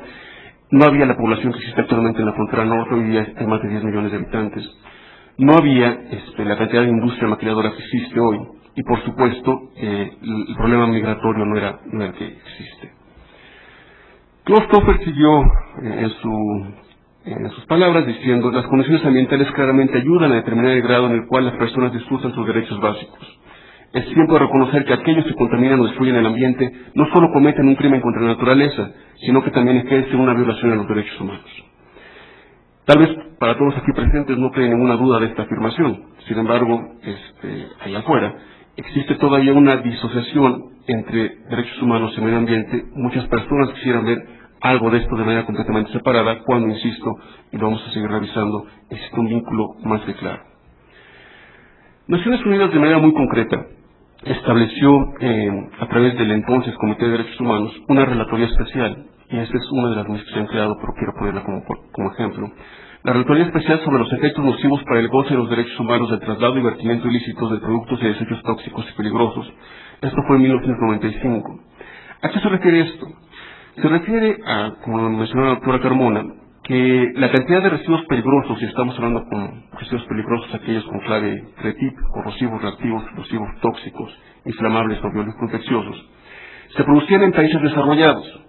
S4: no había la población que existe actualmente en la frontera norte. Hoy día hay más de 10 millones de habitantes. No había la cantidad de industria maquiladora que existe hoy. Y por supuesto, el problema migratorio no era el que existe. Klaus Toffer siguió en sus palabras diciendo: las condiciones ambientales claramente ayudan a determinar el grado en el cual las personas disfrutan sus derechos básicos. Es tiempo de reconocer que aquellos que contaminan o destruyen el ambiente no solo cometen un crimen contra la naturaleza, sino que también ejercen una violación de los derechos humanos. Tal vez para todos aquí presentes no quede ninguna duda de esta afirmación. Sin embargo, allá afuera existe todavía una disociación entre derechos humanos y medio ambiente. Muchas personas quisieran ver algo de esto de manera completamente separada, cuando, insisto, y lo vamos a seguir revisando, existe un vínculo más que claro. Naciones Unidas, de manera muy concreta, estableció a través del entonces Comité de Derechos Humanos una relatoría especial, y esta es una de las mismas que se han creado, pero quiero ponerla como ejemplo. La relatoría especial sobre los efectos nocivos para el goce de los derechos humanos del traslado y vertimiento ilícitos de productos y desechos tóxicos y peligrosos. Esto fue en 1995. ¿A qué se refiere esto? Se refiere a, como mencionó la doctora Carmona, que la cantidad de residuos peligrosos, y estamos hablando con residuos peligrosos aquellos con clave RETIP, corrosivos, reactivos, explosivos, tóxicos, inflamables o biológico-infecciosos, se producían en países desarrollados.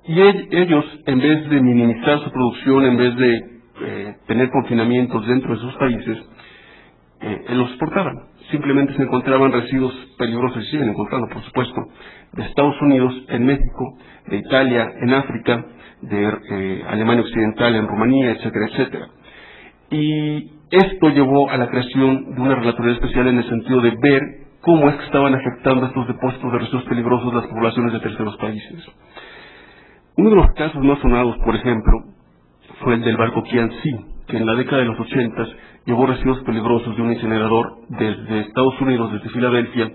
S4: Y ellos, en vez de minimizar su producción, en vez de tener confinamientos dentro de sus países, los exportaban. Simplemente se encontraban residuos peligrosos, y siguen encontrando, por supuesto, de Estados Unidos, en México, de Italia, en África, de Alemania Occidental, en Rumanía, etcétera, etcétera. Y esto llevó a la creación de una relatoría especial en el sentido de ver cómo es que estaban afectando estos depósitos de residuos peligrosos las poblaciones de terceros países. Uno de los casos más sonados, por ejemplo, fue el del barco Qianxi, que en la década de los 80 llevó residuos peligrosos de un incinerador desde Estados Unidos, desde Filadelfia,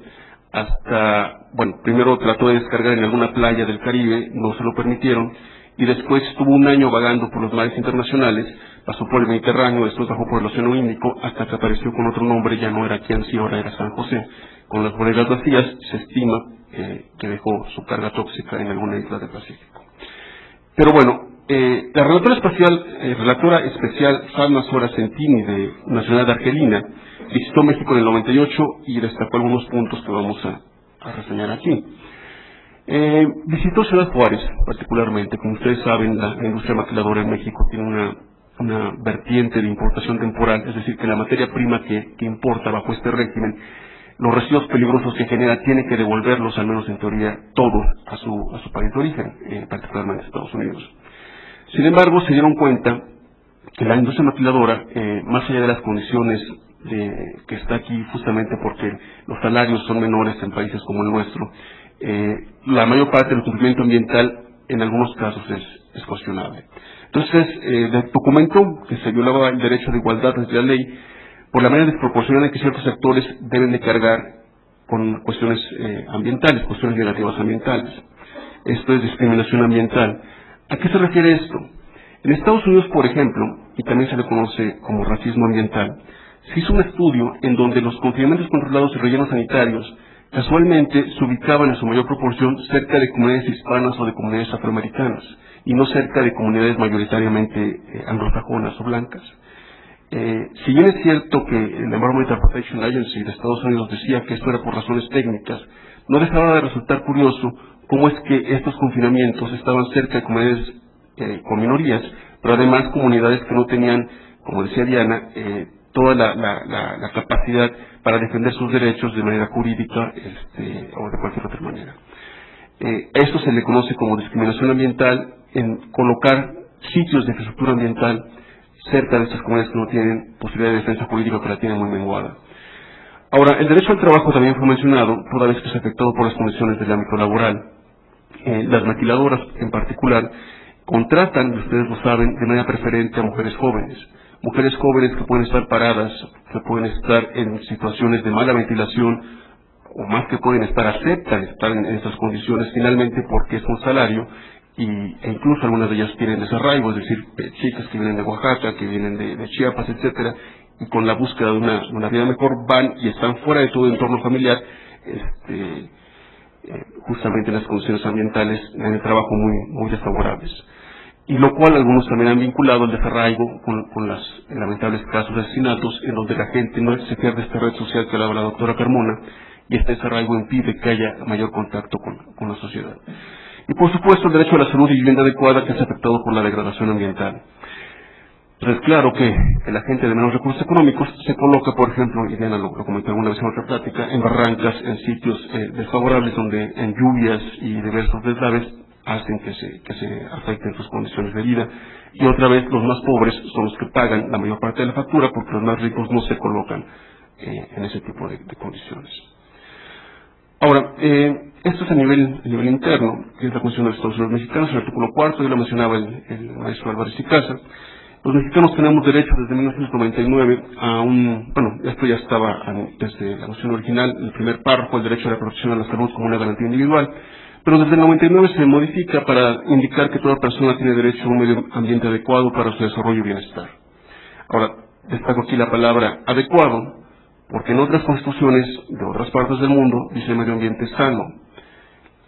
S4: hasta, primero trató de descargar en alguna playa del Caribe, no se lo permitieron, y después estuvo un año vagando por los mares internacionales, pasó por el Mediterráneo, después bajó por el Océano Índico, hasta que apareció con otro nombre, ya no era Qianxi, ahora era San José. Con las bodegas vacías, se estima que dejó su carga tóxica en alguna isla del Pacífico. Pero la relatora especial Salma Sora Centini, de Nacional de Argelina, visitó México en el 98 y destacó algunos puntos que vamos a reseñar aquí. Visitó Ciudad Juárez, particularmente. Como ustedes saben, la industria maquiladora en México tiene una vertiente de importación temporal, es decir, que la materia prima que importa bajo este régimen, los residuos peligrosos que genera, tiene que devolverlos, al menos en teoría, todos a su país de origen, particularmente Estados Unidos. Sin embargo, se dieron cuenta que la industria maquiladora, más allá de las condiciones que está aquí, justamente porque los salarios son menores en países como el nuestro, la mayor parte del cumplimiento ambiental en algunos casos es cuestionable. Entonces, documentó que se violaba el derecho de igualdad desde la ley por la manera desproporcionada en que ciertos sectores deben de cargar con cuestiones ambientales, cuestiones negativas ambientales. Esto es discriminación ambiental. ¿A qué se refiere esto? En Estados Unidos, por ejemplo, y también se le conoce como racismo ambiental, se hizo un estudio en donde los confinamientos controlados y rellenos sanitarios casualmente se ubicaban en su mayor proporción cerca de comunidades hispanas o de comunidades afroamericanas, y no cerca de comunidades mayoritariamente anglosajonas o blancas. Si bien es cierto que el Environmental Protection Agency de Estados Unidos decía que esto era por razones técnicas, no dejaba de resultar curioso cómo es que estos confinamientos estaban cerca de comunidades con minorías, pero además comunidades que no tenían, como decía Diana, toda la capacidad para defender sus derechos de manera jurídica o de cualquier otra manera. Esto se le conoce como discriminación ambiental, en colocar sitios de infraestructura ambiental cerca de estas comunidades que no tienen posibilidad de defensa jurídica, que la tienen muy menguada. Ahora, el derecho al trabajo también fue mencionado, toda vez que es afectado por las condiciones del ámbito laboral. Las maquiladoras, en particular, contratan, ustedes lo saben, de manera preferente a mujeres jóvenes que pueden estar paradas, que pueden estar en situaciones de mala ventilación, o más que pueden estar, aceptan estar en esas condiciones finalmente porque es un salario, e incluso algunas de ellas tienen desarraigo, es decir, chicas que vienen de Oaxaca, que vienen de Chiapas, etcétera, y con la búsqueda de una vida mejor van y están fuera de todo entorno familiar, justamente en las condiciones ambientales en el trabajo muy desfavorables. Y lo cual algunos también han vinculado el desarraigo con los lamentables casos de asesinatos, en donde la gente no se pierde esta red social que hablaba la doctora Carmona, y este desarraigo impide que haya mayor contacto con la sociedad. Y por supuesto el derecho a la salud y vivienda adecuada, que es afectado por la degradación ambiental. Entonces, claro que la gente de menos recursos económicos se coloca, por ejemplo, y Diana lo comentó alguna vez en otra plática, en barrancas, en sitios desfavorables, donde en lluvias y diversos deslaves hacen que se afecten sus condiciones de vida. Y otra vez, los más pobres son los que pagan la mayor parte de la factura, porque los más ricos no se colocan en ese tipo de condiciones. Ahora, esto es a nivel interno, que es la Constitución de los Estados Unidos Mexicanos, el artículo 4, ya lo mencionaba el maestro Álvarez y Casa. Los mexicanos tenemos derecho desde 1999 a esto ya estaba desde la Constitución original, el primer párrafo, el derecho a la protección a la salud como una garantía individual, pero desde el 99 se modifica para indicar que toda persona tiene derecho a un medio ambiente adecuado para su desarrollo y bienestar. Ahora, destaco aquí la palabra adecuado, porque en otras constituciones de otras partes del mundo dice medio ambiente sano.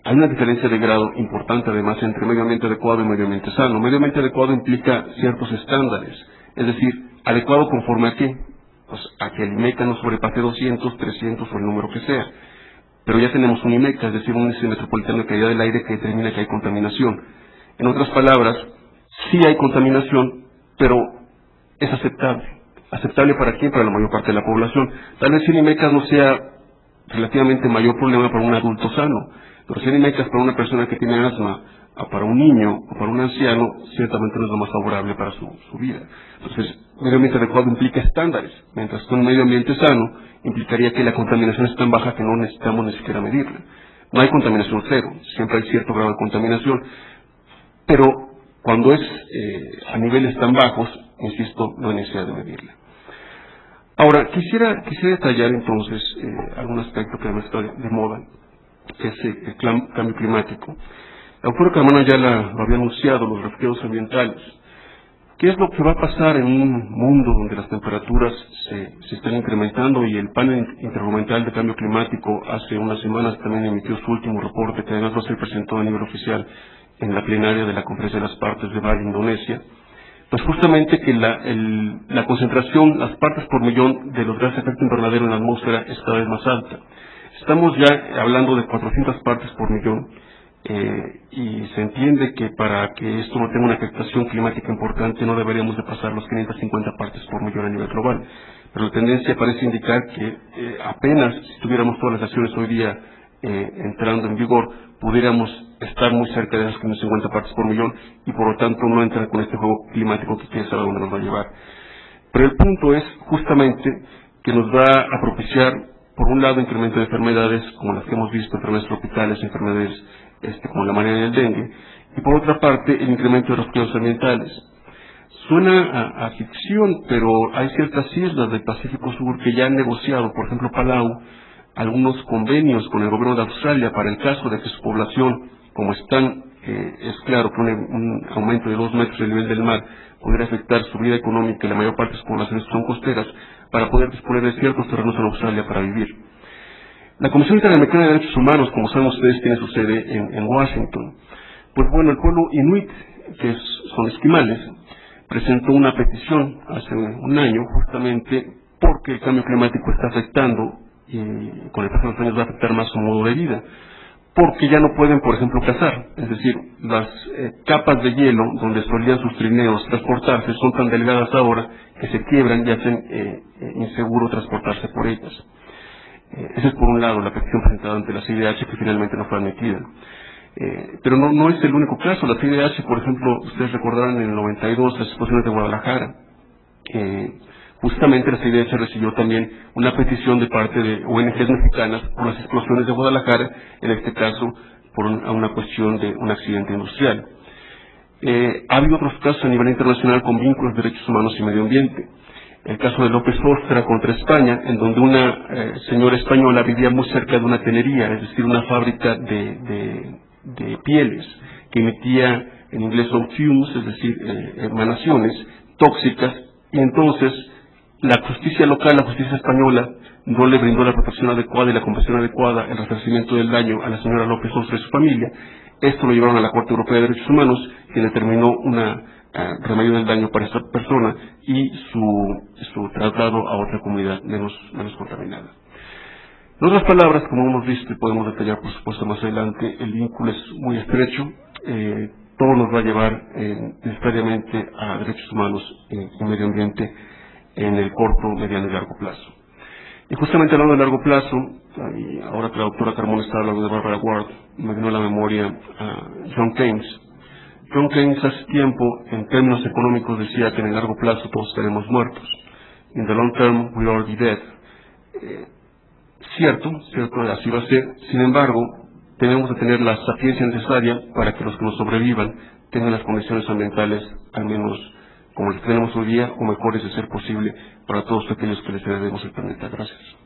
S4: Hay una diferencia de grado importante además entre medio ambiente adecuado y medio ambiente sano. Medio ambiente adecuado implica ciertos estándares, es decir, ¿adecuado conforme a qué? Pues a que el IMECA no sobrepase 200, 300 o el número que sea. Pero ya tenemos un IMECA, es decir, un índice metropolitano de calidad del aire que determina que hay contaminación. En otras palabras, sí hay contaminación, pero es aceptable. ¿Aceptable para quién? Para la mayor parte de la población. Tal vez el IMECA no sea relativamente mayor problema para un adulto sano, pero si hay IMECAS para una persona que tiene asma, o para un niño, o para un anciano, ciertamente no es lo más favorable para su vida. Entonces, medio ambiente adecuado implica estándares, mientras que un medio ambiente sano implicaría que la contaminación es tan baja que no necesitamos ni siquiera medirla. No hay contaminación cero, siempre hay cierto grado de contaminación, pero cuando es a niveles tan bajos, insisto, no hay necesidad de medirla. Ahora, quisiera detallar entonces algún aspecto que además está de moda, que es el cambio climático. La doctora Carmona ya lo había anunciado, los refugiados ambientales. ¿Qué es lo que va a pasar en un mundo donde las temperaturas se están incrementando? Y el panel intergubernamental de cambio climático hace unas semanas también emitió su último reporte, que además va a ser presentado a nivel oficial en la plenaria de la Conferencia de las Partes de Bali, Indonesia. Pues justamente que la concentración, las partes por millón de los gases de efecto invernadero en la atmósfera es cada vez más alta. Estamos ya hablando de 400 partes por millón, y se entiende que para que esto no tenga una afectación climática importante no deberíamos de pasar los 550 partes por millón a nivel global. Pero la tendencia parece indicar que apenas si tuviéramos todas las acciones hoy día entrando en vigor, pudiéramos estar muy cerca de esas 550 partes por millón y por lo tanto no entrar con este juego climático que quién sabe dónde nos va a llevar. Pero el punto es justamente que nos va a propiciar, por un lado, incremento de enfermedades como las que hemos visto, enfermedades tropicales, enfermedades como la malaria y el dengue, y por otra parte el incremento de los riesgos ambientales. Suena a ficción, pero hay ciertas islas del Pacífico Sur que ya han negociado, por ejemplo Palau, algunos convenios con el gobierno de Australia para el caso de que su población, como están, es claro que un aumento de 2 metros del nivel del mar podría afectar su vida económica y la mayor parte de sus poblaciones son costeras, para poder disponer de ciertos terrenos en Australia para vivir. La Comisión Interamericana de Derechos Humanos, como saben ustedes, tiene su sede en Washington. Pues bueno, el pueblo inuit, que son esquimales, presentó una petición hace un año justamente porque el cambio climático está afectando y con el paso de los años va a afectar más su modo de vida, porque ya no pueden, por ejemplo, cazar, es decir, las capas de hielo donde solían sus trineos transportarse son tan delgadas ahora que se quiebran y hacen inseguro transportarse por ellas. Esa es por un lado la petición presentada ante la CIDH, que finalmente no fue admitida. Pero no es el único caso. La CIDH, por ejemplo, ustedes recordarán en el 92 las explosiones de Guadalajara, Justamente la CIDE recibió también una petición de parte de ONGs mexicanas por las explosiones de Guadalajara, en este caso por una cuestión de un accidente industrial. Ha habido otros casos a nivel internacional con vínculos de derechos humanos y medio ambiente. El caso de López Ostra contra España, en donde una señora española vivía muy cerca de una tenería, es decir, una fábrica de pieles, que emitía en inglés son fumes, es decir, emanaciones tóxicas, y entonces la justicia local, la justicia española, no le brindó la protección adecuada y la compensación adecuada, el resarcimiento del daño a la señora López Ostra y su familia. Esto lo llevaron a la Corte Europea de Derechos Humanos, que determinó una remedio del daño para esta persona y su traslado a otra comunidad menos contaminada. En otras palabras, como hemos visto y podemos detallar por supuesto más adelante, el vínculo es muy estrecho, todo nos va a llevar necesariamente a derechos humanos y medio ambiente en el corto, mediano y largo plazo. Y justamente hablando de largo plazo, y ahora que la doctora Carmona está hablando de Barbara Ward, me vino a la memoria a John Keynes. John Keynes hace tiempo, en términos económicos, decía que en el largo plazo todos estaremos muertos. In the long term, we all be dead. Cierto, así va a ser. Sin embargo, tenemos que tener la sapiencia necesaria para que los que nos sobrevivan tengan las condiciones ambientales, al menos como las tenemos hoy día, o mejores de ser posible para todos aquellos que les heredemos el planeta. Gracias.